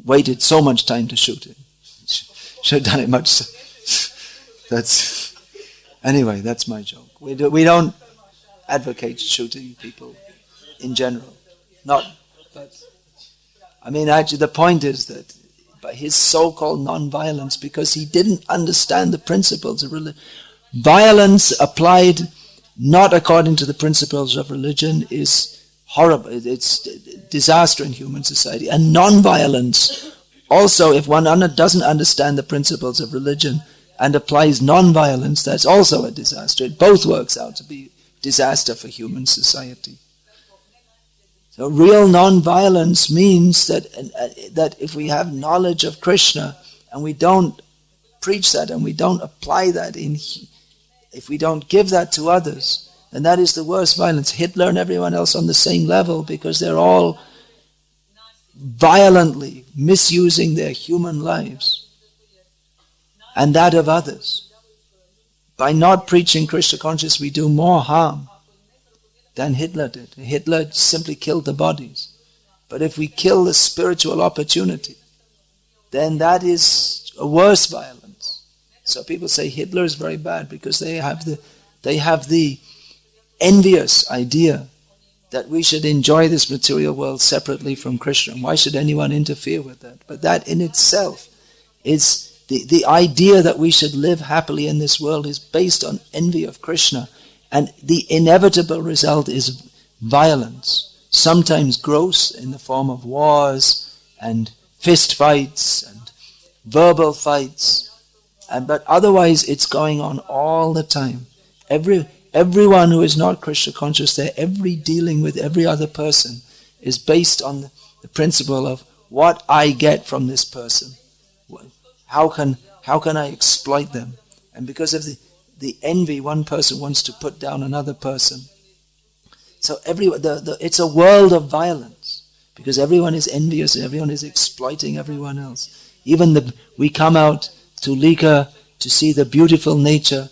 waited so much time to shoot him. Should have done it much. Anyway, that's my joke. We don't advocate shooting people in general. Actually the point is that by his so-called non-violence, because he didn't understand the principles of religion, violence applied not according to the principles of religion is horrible. It's disaster in human society. And non-violence also, if one doesn't understand the principles of religion and applies non-violence, that's also a disaster. It both works out to be disaster for human society. So real non-violence means that if we have knowledge of Krishna and we don't preach that and we don't apply that if we don't give that to others, then that is the worst violence. Hitler and everyone else on the same level, because they're all violently misusing their human lives and that of others. By not preaching Krishna consciousness, we do more harm than Hitler did. Hitler simply killed the bodies. But if we kill the spiritual opportunity, then that is a worse violence. So people say Hitler is very bad because they have the envious idea that we should enjoy this material world separately from Krishna. Why should anyone interfere with that? But that in itself is the idea that we should live happily in this world is based on envy of Krishna. And the inevitable result is violence, sometimes gross in the form of wars and fist fights and verbal fights. But otherwise it's going on all the time. Everyone who is not Krishna conscious there, every dealing with every other person is based on the principle of what I get from this person. How can I exploit them? And because of the envy, one person wants to put down another person. So it's a world of violence because everyone is envious, everyone is exploiting everyone else. Even we come out to Lika to see the beautiful nature.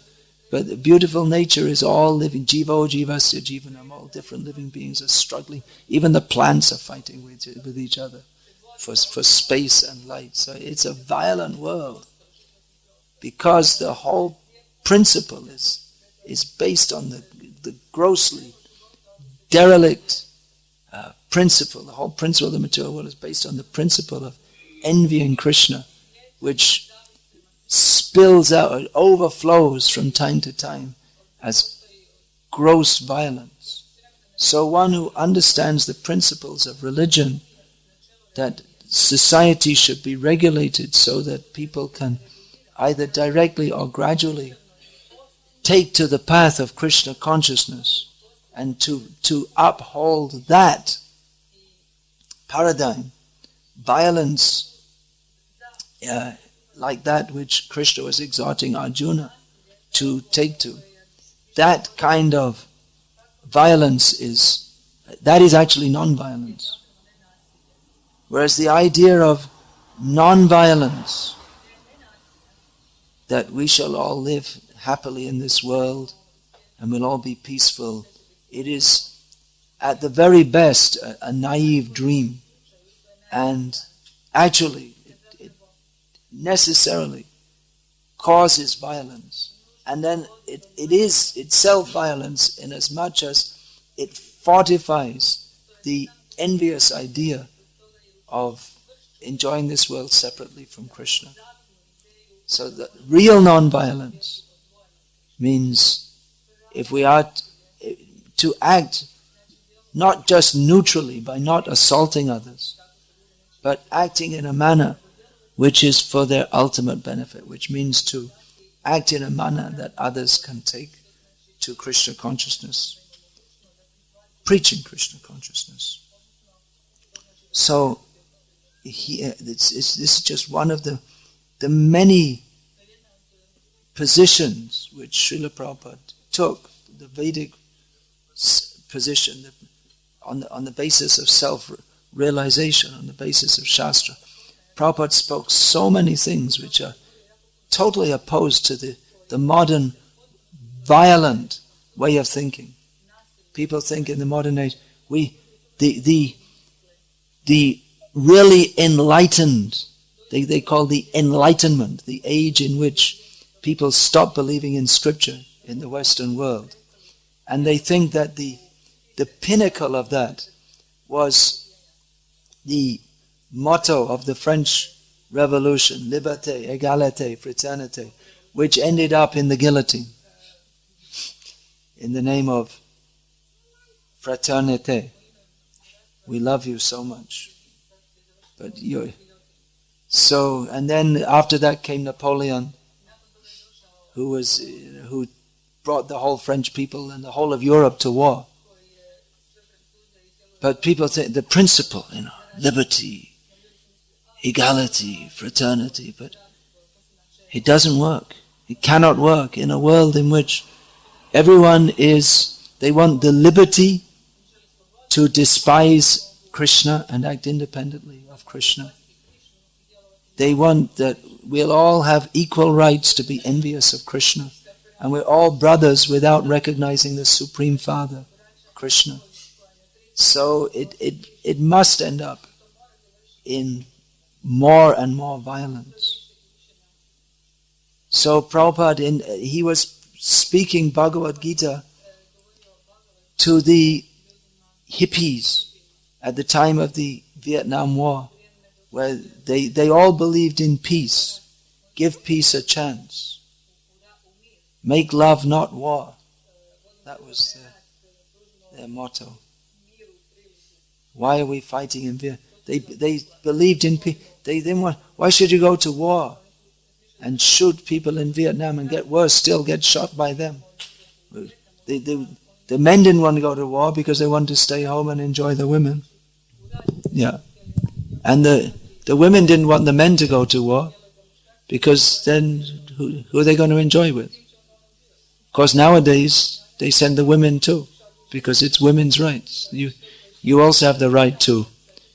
But the beautiful nature is all living. Jivo, jivasya, jivanam. All different living beings are struggling. Even the plants are fighting with each other for space and light. So it's a violent world because the whole principle is based on the grossly derelict principle. The whole principle of the material world is based on the principle of envying Krishna, which spills out, it overflows from time to time as gross violence. So one who understands the principles of religion, that society should be regulated so that people can either directly or gradually take to the path of Krishna consciousness, and to uphold that paradigm, violence like that which Krishna was exhorting Arjuna to take to. That kind of violence is actually non-violence. Whereas the idea of non-violence, that we shall all live happily in this world and we'll all be peaceful, it is at the very best a naive dream. And actually necessarily causes violence, and then it is itself violence in as much as it fortifies the envious idea of enjoying this world separately from Krishna. So the real non-violence means if we are to act not just neutrally by not assaulting others, but acting in a manner which is for their ultimate benefit, which means to act in a manner that others can take to Krishna consciousness, preaching Krishna consciousness. So this is just one of the many positions which Srila Prabhupada took, the Vedic position on the basis of self-realization, on the basis of Shastra. Prabhupada spoke so many things which are totally opposed to the modern violent way of thinking. People think in the modern age, the really enlightened, they call the Enlightenment, the age in which people stop believing in scripture in the Western world. And they think that the pinnacle of that was the motto of the French Revolution, liberté, égalité, fraternité, which ended up in the guillotine in the name of fraternité. We love you so much. But and then after that came Napoleon, who brought the whole French people and the whole of Europe to war. But people think the principle, liberty, equality, fraternity, but it doesn't work. It cannot work in a world in which everyone they want the liberty to despise Krishna and act independently of Krishna. They want that we'll all have equal rights to be envious of Krishna, and we're all brothers without recognizing the Supreme Father, Krishna. So it must end up in more and more violence. So Prabhupada, he was speaking Bhagavad Gita to the hippies at the time of the Vietnam War, where they all believed in peace. Give peace a chance. Make love, not war. That was their motto. Why are we fighting in Vietnam? They believed in peace. They didn't want. Why should you go to war and shoot people in Vietnam and get worse still, get shot by them? The men didn't want to go to war because they wanted to stay home and enjoy the women. Yeah, and the women didn't want the men to go to war because then who are they going to enjoy with? Of course, nowadays they send the women too because it's women's rights. You also have the right to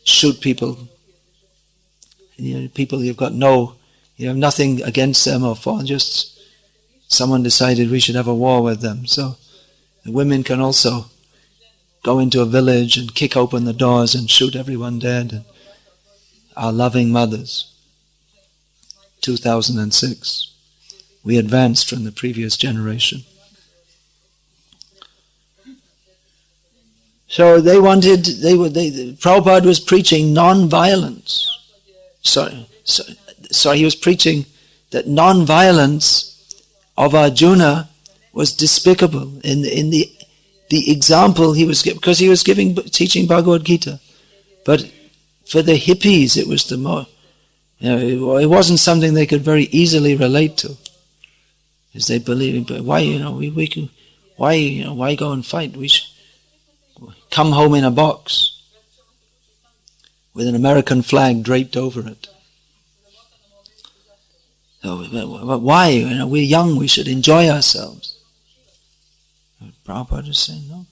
shoot people. People you have nothing against them or for. Just someone decided we should have a war with them. So the women can also go into a village and kick open the doors and shoot everyone dead. And our loving mothers. 2006. We advanced from the previous generation. So Prabhupada was preaching non-violence. So he was preaching that non-violence of Arjuna was despicable in the example he was giving, because he was teaching Bhagavad Gita. But for the hippies, it was the more, it wasn't something they could very easily relate to, because they believe. But why, why go and fight? We should come home in a box with an American flag draped over it. So, why? We're young, we should enjoy ourselves. Prabhupada is saying, no.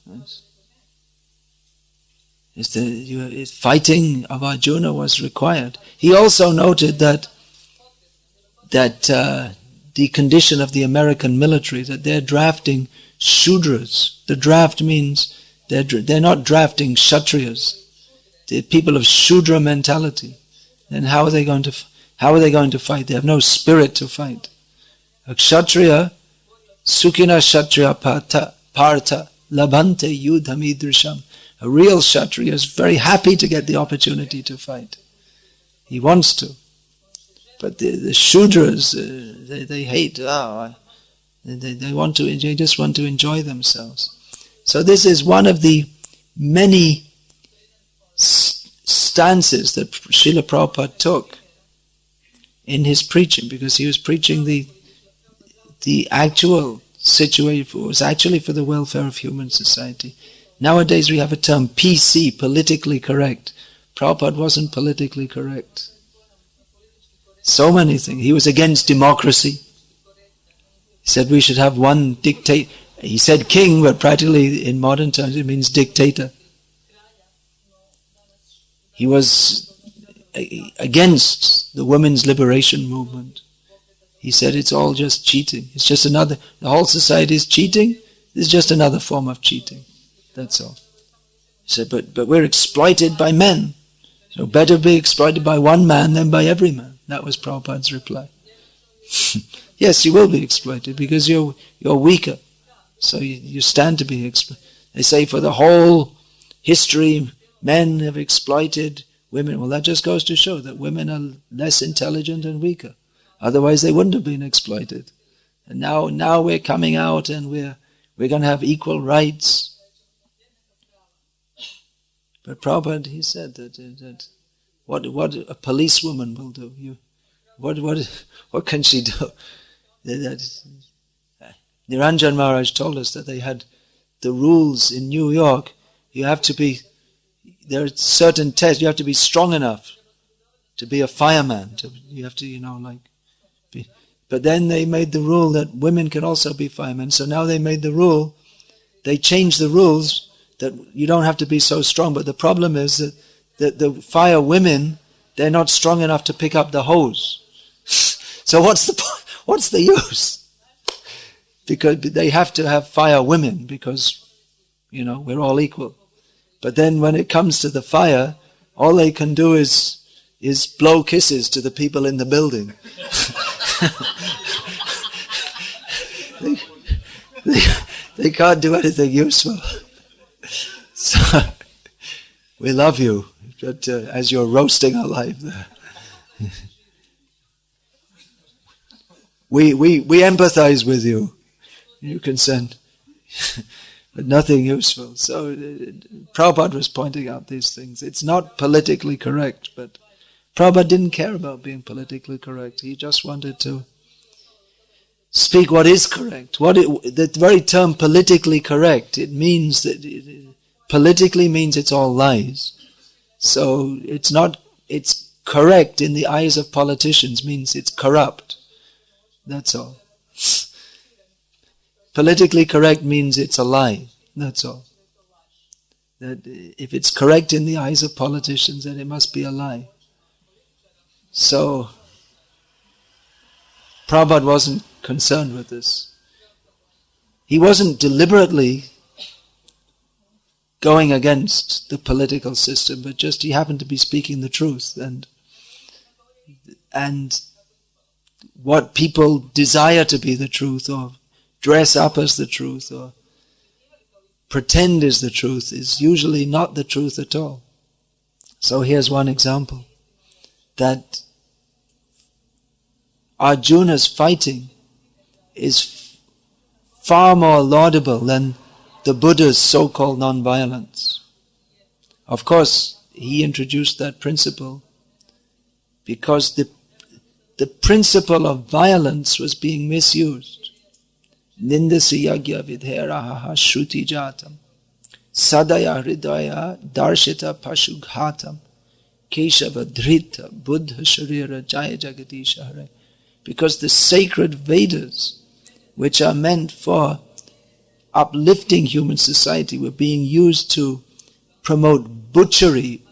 Fighting of Arjuna was required. He also noted that the condition of the American military, that they're drafting Shudras. The draft means they're not drafting Kshatriyas. They're people of Shudra mentality. Then how are they going to fight? They have no spirit to fight. A Kshatriya, Sukhina Kshatriya Partha Labhante Yudham Idrisham. A real Kshatriya is very happy to get the opportunity to fight. He wants to. But the Shudras, they hate. They want to. They just want to enjoy themselves. So this is one of the many stances that Srila Prabhupada took in his preaching, because he was preaching the actual situation. It was actually for the welfare of human society. Nowadays we have a term PC, politically correct. Prabhupada wasn't politically correct. So many things. He was against democracy. He said we should have one dictator. He said king, but practically in modern terms it means dictator. He was against the women's liberation movement. He said it's all just cheating. It's just the whole society is cheating. It's just another form of cheating. That's all. He said, but we're exploited by men. So better be exploited by one man than by every man. That was Prabhupada's reply. Yes, you will be exploited because you're weaker. So you stand to be exploited. They say for the whole history, men have exploited women. Well, that just goes to show that women are less intelligent and weaker. Otherwise they wouldn't have been exploited. And now we're coming out and we're going to have equal rights. But Prabhupada, he said that what a policewoman will do. What can she do? Niranjan Maharaj told us that they had the rules in New York. There are certain tests. You have to be strong enough to be a fireman. You have to, But then they made the rule that women can also be firemen. So now they made the rule. They changed the rules that you don't have to be so strong. But the problem is that the fire women, they're not strong enough to pick up the hose. So what's the use? Because they have to have fire women because, we're all equal. But then when it comes to the fire, all they can do is blow kisses to the people in the building. they can't do anything useful. So, we love you, but as you're roasting alive there. We empathize with you. You can send, but nothing useful. So Prabhupada was pointing out these things. It's not politically correct, but Prabhupada didn't care about being politically correct. He just wanted to speak what is correct. The very term politically correct, it means that politically means it's all lies. So it's correct in the eyes of politicians means it's corrupt. That's all. Politically correct means it's a lie. That's all. That if it's correct in the eyes of politicians, then it must be a lie. So Prabhupada wasn't concerned with this. He wasn't deliberately going against the political system, but just he happened to be speaking the truth, and what people desire to be the truth, or dress up as the truth, or pretend is the truth, is usually not the truth at all. So here's one example, that Arjuna's fighting is far more laudable than the Buddha's so-called non-violence. Of course, he introduced that principle because the principle of violence was being misused. Nindasi yagya vidheraha shruti jatam sadaya hridaya darshita pashughatam keshava dhrita buddha sharira jaya jagadisha hare. Because the sacred Vedas, which are meant for uplifting human society, were being used to promote butchery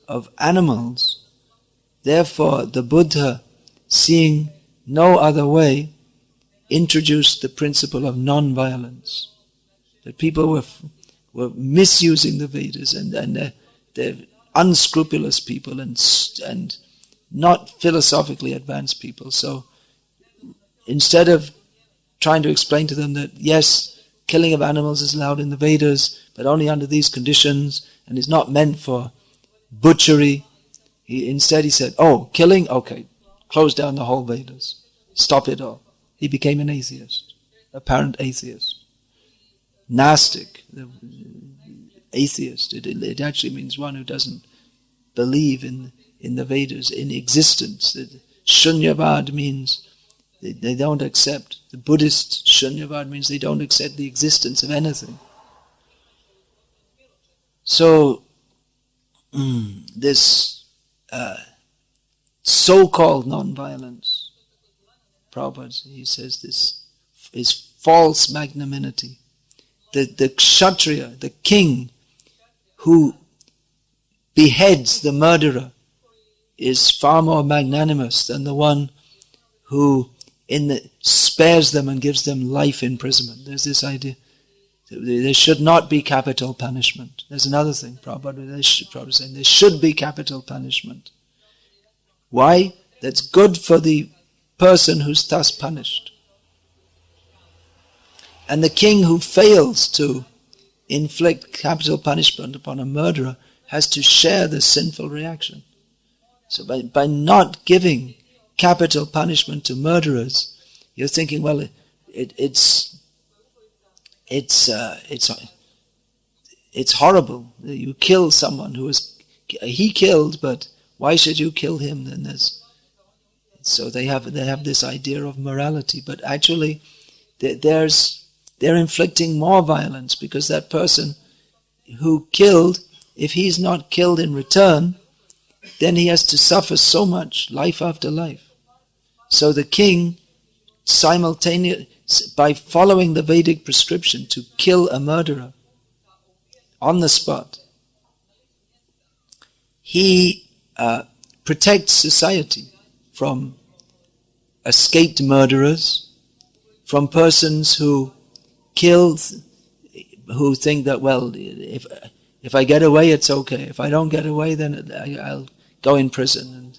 of animals. Therefore, the Buddha, seeing no other way, introduced the principle of non-violence. That people were misusing the Vedas, and they're unscrupulous people and not philosophically advanced people. So instead of trying to explain to them that yes, killing of animals is allowed in the Vedas, but only under these conditions, and is not meant for butchery, instead he said, oh, killing? Okay, close down the whole Vedas. Stop it all. He became an atheist, apparent atheist. Nastic, atheist. It actually means one who doesn't believe in the Vedas, in existence. Shunyavad means they don't accept. The Buddhist Shunyavad means they don't accept the existence of anything. So, this so-called non-violence, Prabhupada, he says this is false magnanimity. The Kshatriya, the king who beheads the murderer, is far more magnanimous than the one who spares them and gives them life imprisonment. There's this idea. There should not be capital punishment. There's another thing, Prabhupada saying there should be capital punishment. Why? That's good for the person who's thus punished. And the king who fails to inflict capital punishment upon a murderer has to share the sinful reaction. So by not giving capital punishment to murderers, you're thinking, well, it's horrible. You kill someone he killed, but why should you kill him? Then so they have this idea of morality, but actually they're inflicting more violence, because that person who killed, if he's not killed in return, then he has to suffer so much, life after life. So the king, simultaneously, by following the Vedic prescription to kill a murderer on the spot, he protects society from escaped murderers, from persons who think that, well, if I get away, it's okay. If I don't get away, then I'll go in prison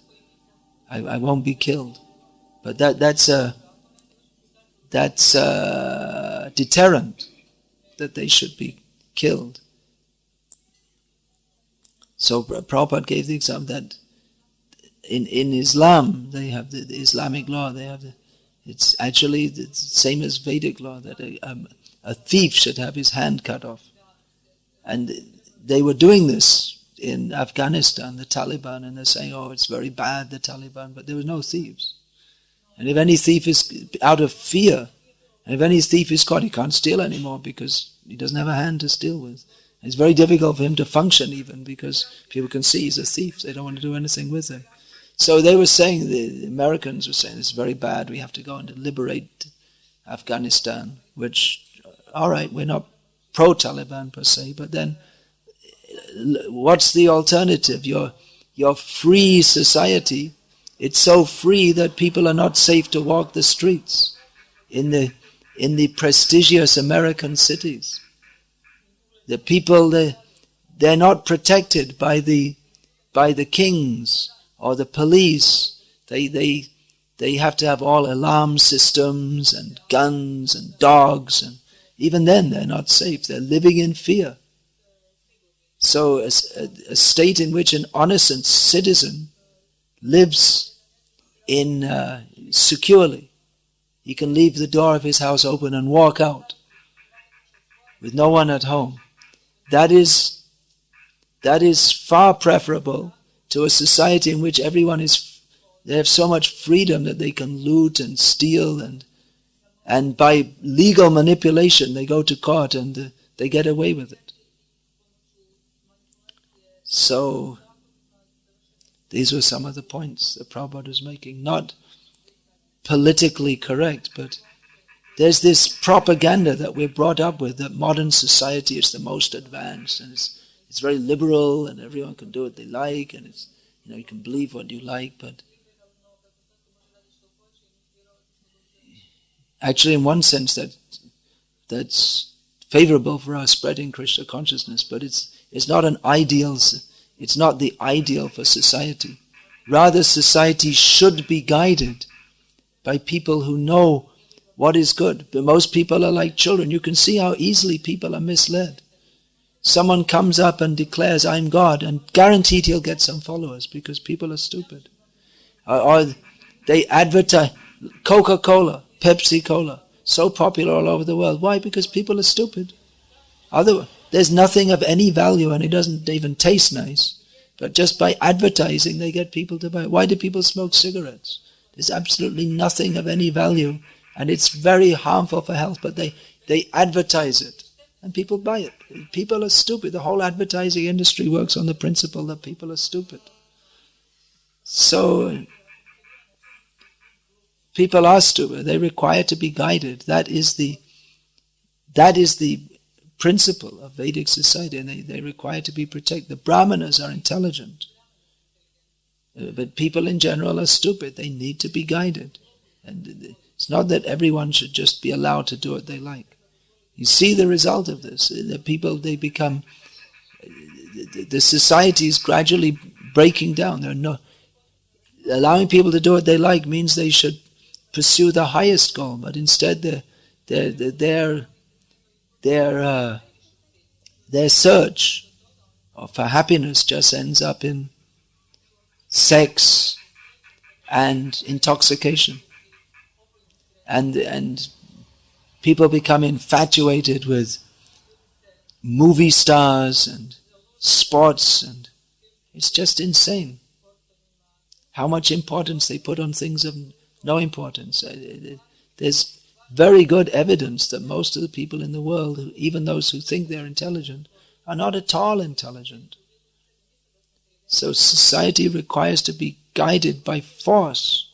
and I won't be killed. But that's deterrent that they should be killed. So Prabhupada gave the example that in Islam, they have the Islamic law, it's actually the same as Vedic law, that a thief should have his hand cut off. And they were doing this in Afghanistan, the Taliban, and they're saying, oh, it's very bad, the Taliban, but there were no thieves. And if any thief is out of fear, and if any thief is caught, he can't steal anymore because he doesn't have a hand to steal with. It's very difficult for him to function even because people can see he's a thief. They don't want to do anything with him. So they were saying, the Americans were saying, it's very bad, we have to go and liberate Afghanistan, which, all right, we're not pro-Taliban per se, but then what's the alternative? Your free society, it's so free that people are not safe to walk the streets in the prestigious American cities. The people, they're not protected by the kings or the police. They have to have all alarm systems and guns and dogs, and even then they're not safe. They're living in fear. So a state in which an innocent citizen lives in securely, he can leave the door of his house open and walk out with no one at home. That is far preferable to a society in which they have so much freedom that they can loot and steal, and by legal manipulation they go to court and they get away with it. So these were some of the points that Prabhupada was making. Not politically correct, but there's this propaganda that we're brought up with, that modern society is the most advanced and it's very liberal and everyone can do what they like, and it's, you can believe what you like, but actually in one sense that's favorable for us spreading Krishna consciousness, but it's not an ideal, it's not the ideal for society. Rather, society should be guided by people who know what is good. But most people are like children. You can see how easily people are misled. Someone comes up and declares, I'm God, and guaranteed he'll get some followers because people are stupid. Or they advertise Coca-Cola, Pepsi-Cola, so popular all over the world. Why? Because people are stupid. There's nothing of any value and it doesn't even taste nice. But just by advertising, they get people to buy it. Why do people smoke cigarettes? There's absolutely nothing of any value and it's very harmful for health, but they advertise it and people buy it. People are stupid. The whole advertising industry works on the principle that people are stupid. So people are stupid. They require to be guided. That is the principle of Vedic society, and they require to be protected. The Brahmanas are intelligent, but people in general are stupid. They need to be guided. And it's not that everyone should just be allowed to do what they like. You see the result of this. The people, they become, the society is gradually breaking down. Allowing people to do what they like means they should pursue the highest goal, but instead their search for happiness just ends up in sex and intoxication. And people become infatuated with movie stars and sports, and it's just insane how much importance they put on things of no importance. There's very good evidence that most of the people in the world, even those who think they're intelligent, are not at all intelligent. So society requires to be guided by force,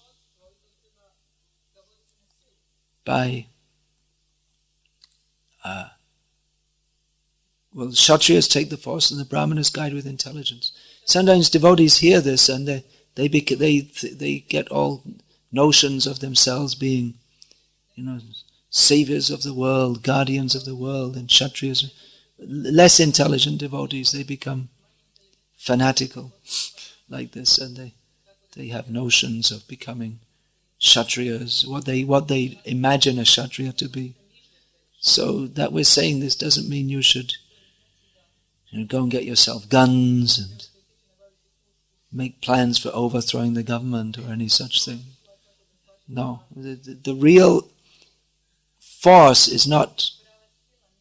by Kshatriyas take the force and the Brahmanas guide with intelligence. Sometimes devotees hear this and they get all notions of themselves being, saviors of the world, guardians of the world, and Kshatriyas. Less intelligent devotees, they become fanatical like this, and they have notions of becoming Kshatriyas, what they imagine a Kshatriya to be. So that we're saying this doesn't mean you should go and get yourself guns and make plans for overthrowing the government or any such thing. No, the real force is not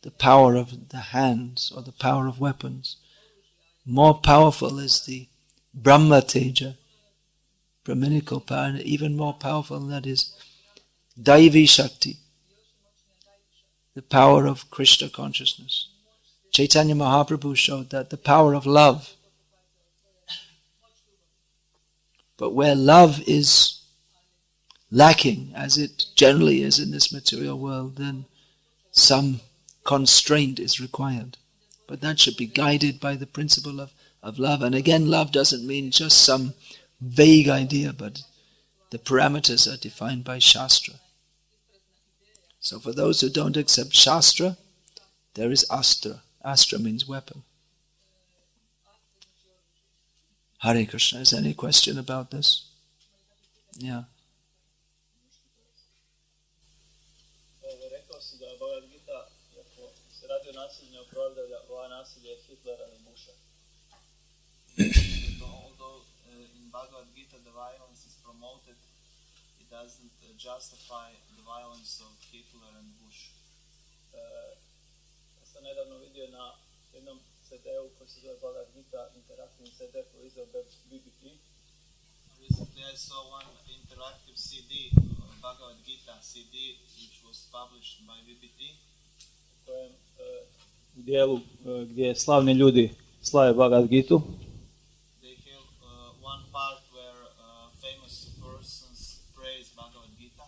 the power of the hands or the power of weapons. More powerful is the Brahma Teja, Brahminical power, and even more powerful than that is Daivi Shakti, the power of Krishna consciousness. Chaitanya Mahaprabhu showed that the power of love. But where love is lacking, as it generally is in this material world, then some constraint is required. But that should be guided by the principle of love. And again, love doesn't mean just some vague idea, but the parameters are defined by Shastra. So for those who don't accept Shastra, there is Astra. Astra means weapon. Hare Krishna. Is there any question about this? Yeah. Rekao si da Bhagavad Gita, ako se radi o nasilju, ne opravdava ova nasilje Hitlera i Busha. Although in Bhagavad Gita the violence is promoted, it doesn't justify the violence of Hitler and Bush. Sam nedavno vidio na jednom CD-u koji se zove Bhagavad Gita, interaktivni CD koji je izdao BBT. Recently I saw one interactive CD, Bhagavad Gita CD, which was published by BBT. U kojem u dijelu gdje slavni ljudi slave Bhagavad Gitu. They have one part where famous persons praise Bhagavad Gita.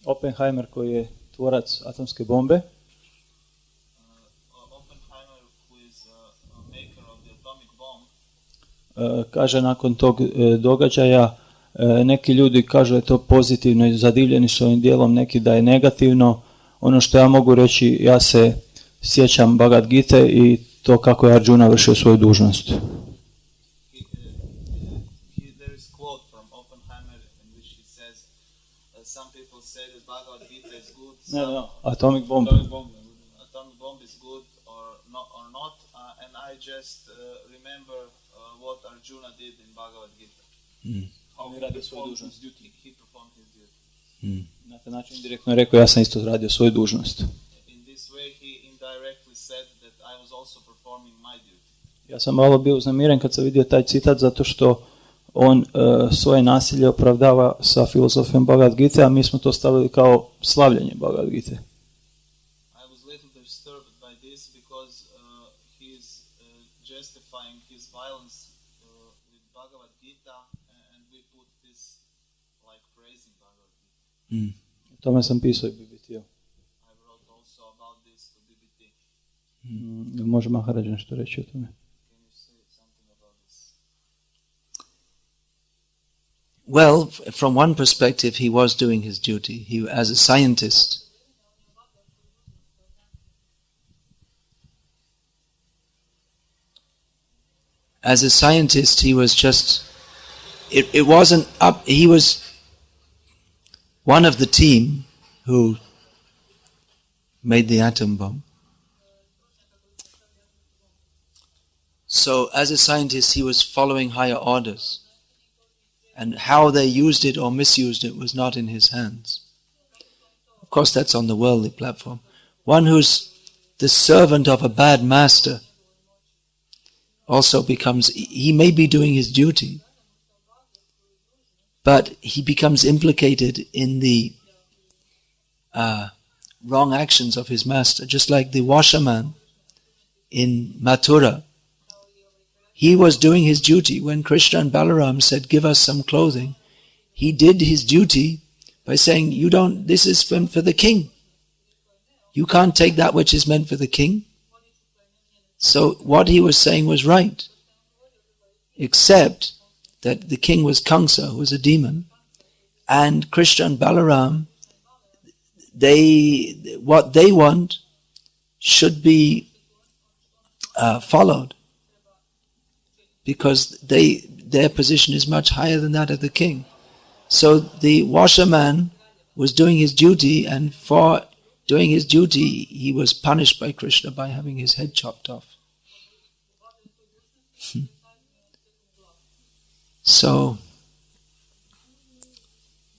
Oppenheimer koji je tvorac atomske bombe. Kaže nakon tog događaja, neki ljudi kažu da je to pozitivno i zadivljeni su ovim dijelom, neki da je negativno. Ono što ja mogu reći, ja se sjećam Bhagavad Gite i to kako je Arjuna vršio svoju dužnost. No, atomic bomb. Atomic bomb is good or not, and I just remember what Arjuna did in Bhagavad Gita. How he performed his duty. He performed his duty. Na taj način indirektno je rekao, ja sam isto radio svoju dužnost. In this way he indirectly said that I was also performing my duty. Ja sam malo bio uznemiren kad sam vidio taj citat, zato što on svoje nasilje opravdava sa filozofijom Bhagavad Gite, a mi smo to stavili kao slavljenje Bhagavad Gite. I was little disturbed by this because he is justifying his violence with Bhagavad Gita, and we put this like praising Bhagavad Gita. O tome sam pisao i BBT-u. I wrote also about this to BBT. Može Maharaja nešto reći o tome? Well, from one perspective, he was doing his duty. He, as a scientist, he was just, it wasn't up, he was one of the team who made the atom bomb. So, as a scientist, he was following higher orders. And how they used it or misused it was not in his hands. Of course, that's on the worldly platform. One who's the servant of a bad master also becomes, he may be doing his duty, but he becomes implicated in the wrong actions of his master. Just like the washerman in Mathura. He was doing his duty. When Krishna and Balaram said, give us some clothing, he did his duty by saying, this is meant for the king. You can't take that which is meant for the king. So what he was saying was right. Except that the king was Kamsa, who was a demon, and Krishna and Balaram, what they want should be followed. Because their position is much higher than that of the king. So the washerman was doing his duty, and for doing his duty, he was punished by Krishna by having his head chopped off. So,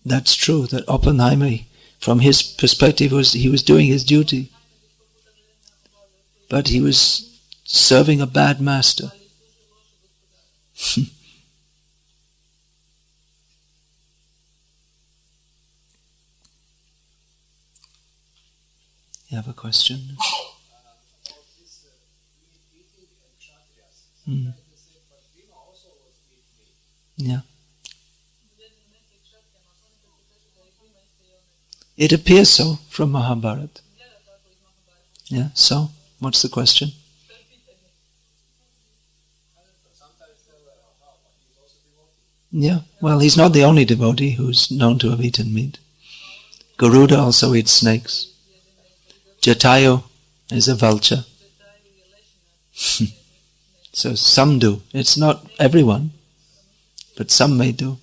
that's true, that Oppenheimer, from his perspective, he was doing his duty. But he was serving a bad master. You have a question? Yeah. It appears so from Mahabharata. Yeah, so? What's the question? Yeah, well, he's not the only devotee who's known to have eaten meat. Garuda also eats snakes. Jatayu is a vulture. So some do. It's not everyone, but some may do.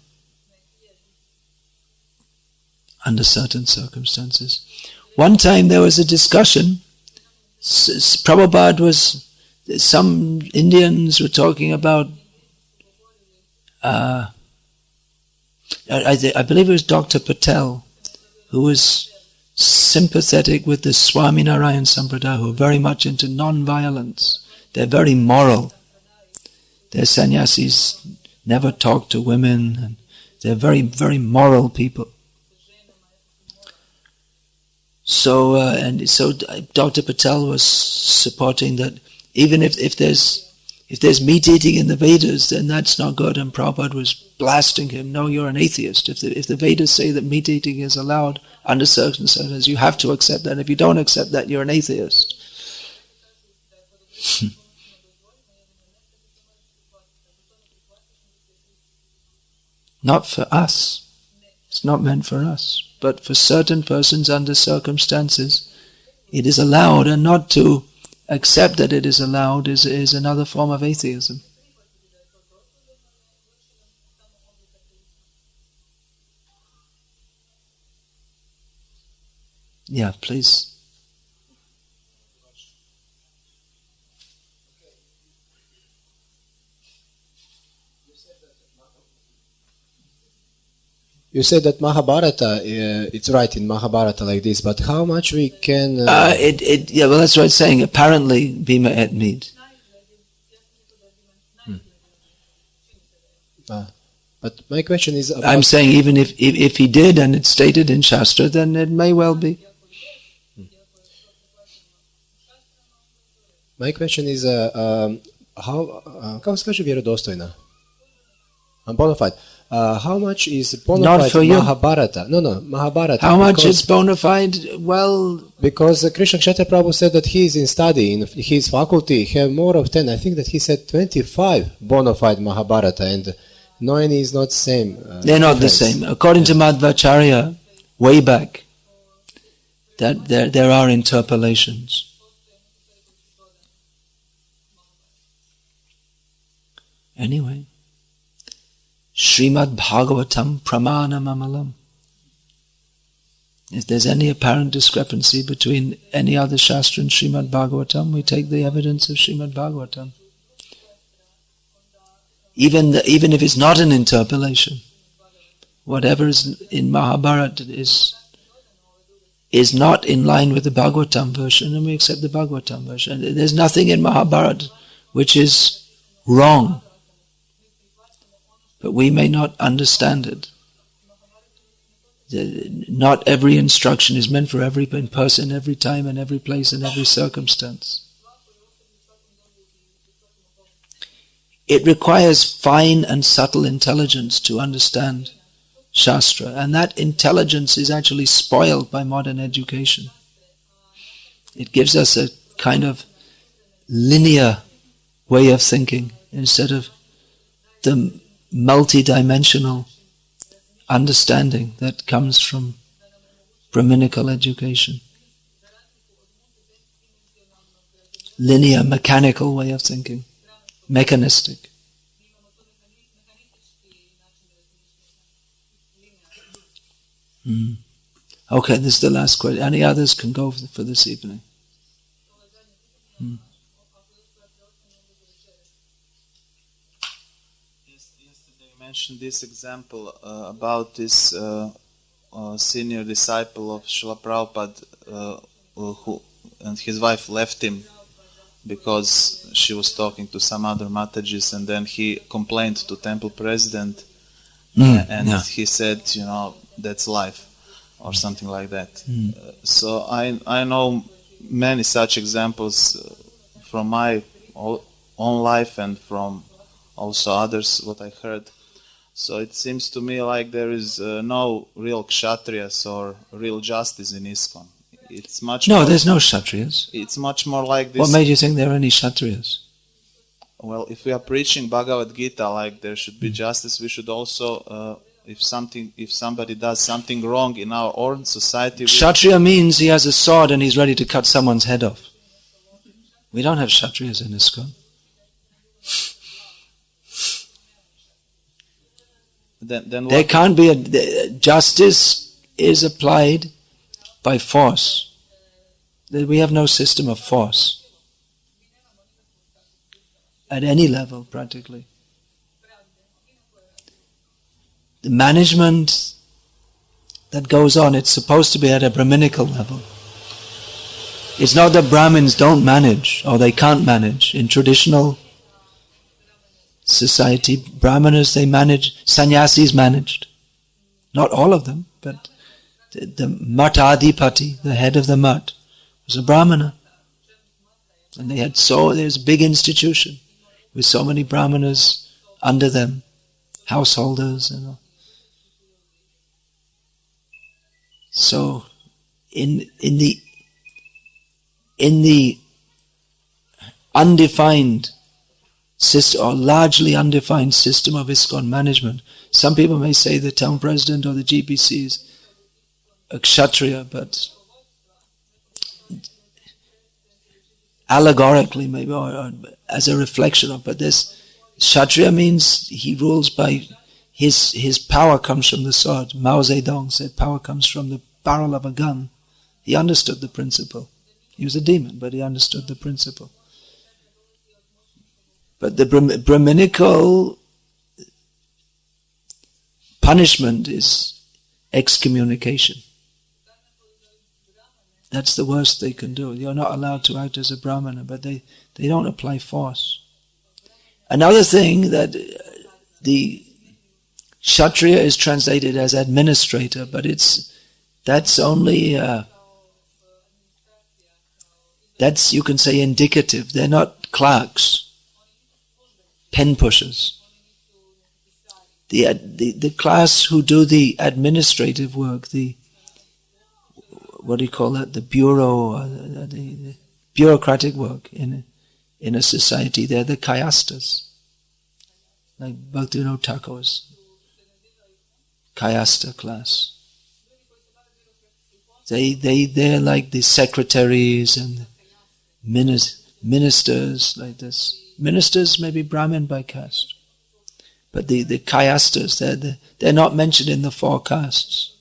Under certain circumstances. One time there was a discussion. Prabhupada was, some Indians were talking about, I believe it was Dr. Patel, who was sympathetic with the Swaminarayan Sampradaya, who are very much into non-violence. They're very moral. Their sannyasis never talk to women, and they're very, very moral people. So, Dr. Patel was supporting that even if there's meat eating in the Vedas, then that's not good. And Prabhupada was blasting him. No, you're an atheist. If the Vedas say that meat eating is allowed under certain circumstances, you have to accept that. And if you don't accept that, you're an atheist. Not for us. It's not meant for us. But for certain persons under circumstances, it is allowed, and not to accept that it is allowed is another form of atheism. Yeah, please. You said that Mahabharata, it's right in Mahabharata like this, but how much we can... Yeah, well, that's what it's saying. Apparently, Bhima ate meat. But my question is... I'm saying even if he did and it's stated in Shastra, then it may well be. My question is, kako se kaže vjerodostojna? Bona fide. How much is bona fide Mahabharata? No, Mahabharata. How much is bona fide? Well... Because Krishna Kshetra Prabhu said that he is in study, in his faculty, have more of 10. I think that he said 25 bona fide Mahabharata, and 9 is not the same. They're not the same. According to Madhvacharya, way back, that there are interpolations. Anyway, Srimad Bhagavatam Pramana Mamalam. If there's any apparent discrepancy between any other Shastra and Srimad Bhagavatam, we take the evidence of Srimad Bhagavatam. Even if it's not an interpolation, whatever is in Mahabharata is not in line with the Bhagavatam version, and we accept the Bhagavatam version. There's nothing in Mahabharata which is wrong, but we may not understand it. Not every instruction is meant for every person, every time, and every place, and every circumstance. It requires fine and subtle intelligence to understand Shastra, and that intelligence is actually spoiled by modern education. It gives us a kind of linear way of thinking instead of the multi-dimensional understanding that comes from Brahminical education. Linear, mechanical way of thinking. Mechanistic. Okay, this is the last question. Any others can go for this evening? Yesterday you mentioned this example about this senior disciple of Srila Prabhupada who and his wife left him because she was talking to some other Matajis, and then he complained to temple president and he said, that's life or something like that. So I know many such examples from my own life and from also others what I heard. So it seems to me like there is no real kshatriyas or real justice in ISKCON. It's much No, more, there's no kshatriyas. it's much more like this. What made you think there are any kshatriyas? Well, if we are preaching Bhagavad Gita like there should be justice, we should also if somebody does something wrong in our own society. Kshatriya means he has a sword and he's ready to cut someone's head off. We don't have kshatriyas in ISKCON. Then There what? can't be justice is applied by force. We have no system of force at any level, practically. The management that goes on, it's supposed to be at a Brahminical level. It's not that Brahmins don't manage or they can't manage. In traditional society, Brahmanas, they manage, sannyasis managed. Not all of them, but the Matadipati, the head of the Mat, was a Brahmana. And there's a big institution with so many Brahmanas under them, householders and all. So in the undefined system, or largely undefined system of ISKCON management, some people may say the town president or the GPC is a kshatriya, but allegorically maybe, or as a reflection of, but this kshatriya means he rules by his power comes from the sword. Mao Zedong said power comes from the barrel of a gun. He understood the principle. He was a demon, but he understood the principle. But the Brahminical punishment is excommunication. That's the worst they can do. You're not allowed to act as a Brahmana, but they don't apply force. Another thing that the Kshatriya is translated as administrator, but that's only that's, you can say, indicative. They're not clerks, pen pushers. The class who do the administrative work, what do you call that? The bureau, the bureaucratic work in a society. They're the kayastas, like Bhaktivinoda Thakur's kayasta class. They're like the secretaries and ministers like this. Ministers may be Brahmin by caste, but the kayastas, they're not mentioned in the four castes,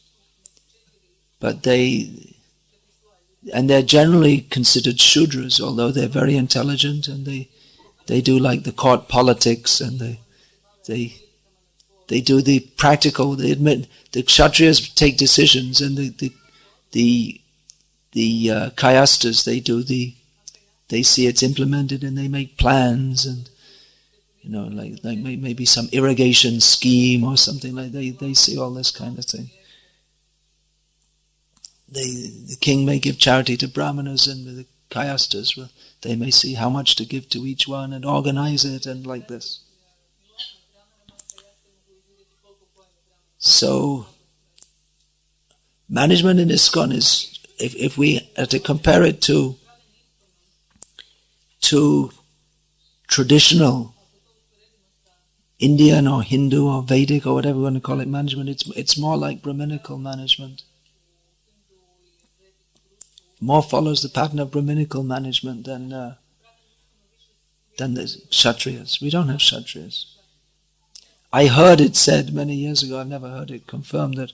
but they're generally considered Shudras, although they're very intelligent and they do like the court politics and they do the practical. They admit the Kshatriyas take decisions, and the kayastas they see it's implemented and they make plans, and like maybe some irrigation scheme or something like that. They see all this kind of thing. The king may give charity to Brahmanas, and the kayastas, well, they may see how much to give to each one and organize it and like this. So management in ISKCON is, if we are to compare it to traditional Indian or Hindu or Vedic or whatever you want to call it management, it's more like Brahminical management. More follows the pattern of Brahminical management than the Kshatriyas. We don't have Kshatriyas. I heard it said many years ago, I've never heard it confirmed, that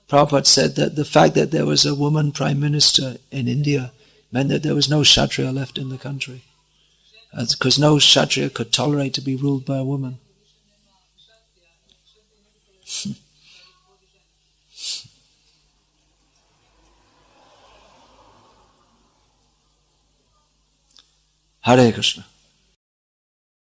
Prabhupada said that the fact that there was a woman prime minister in India meant that there was no Kshatriya left in the country. Because no Kshatriya could tolerate to be ruled by a woman. Hare Krishna.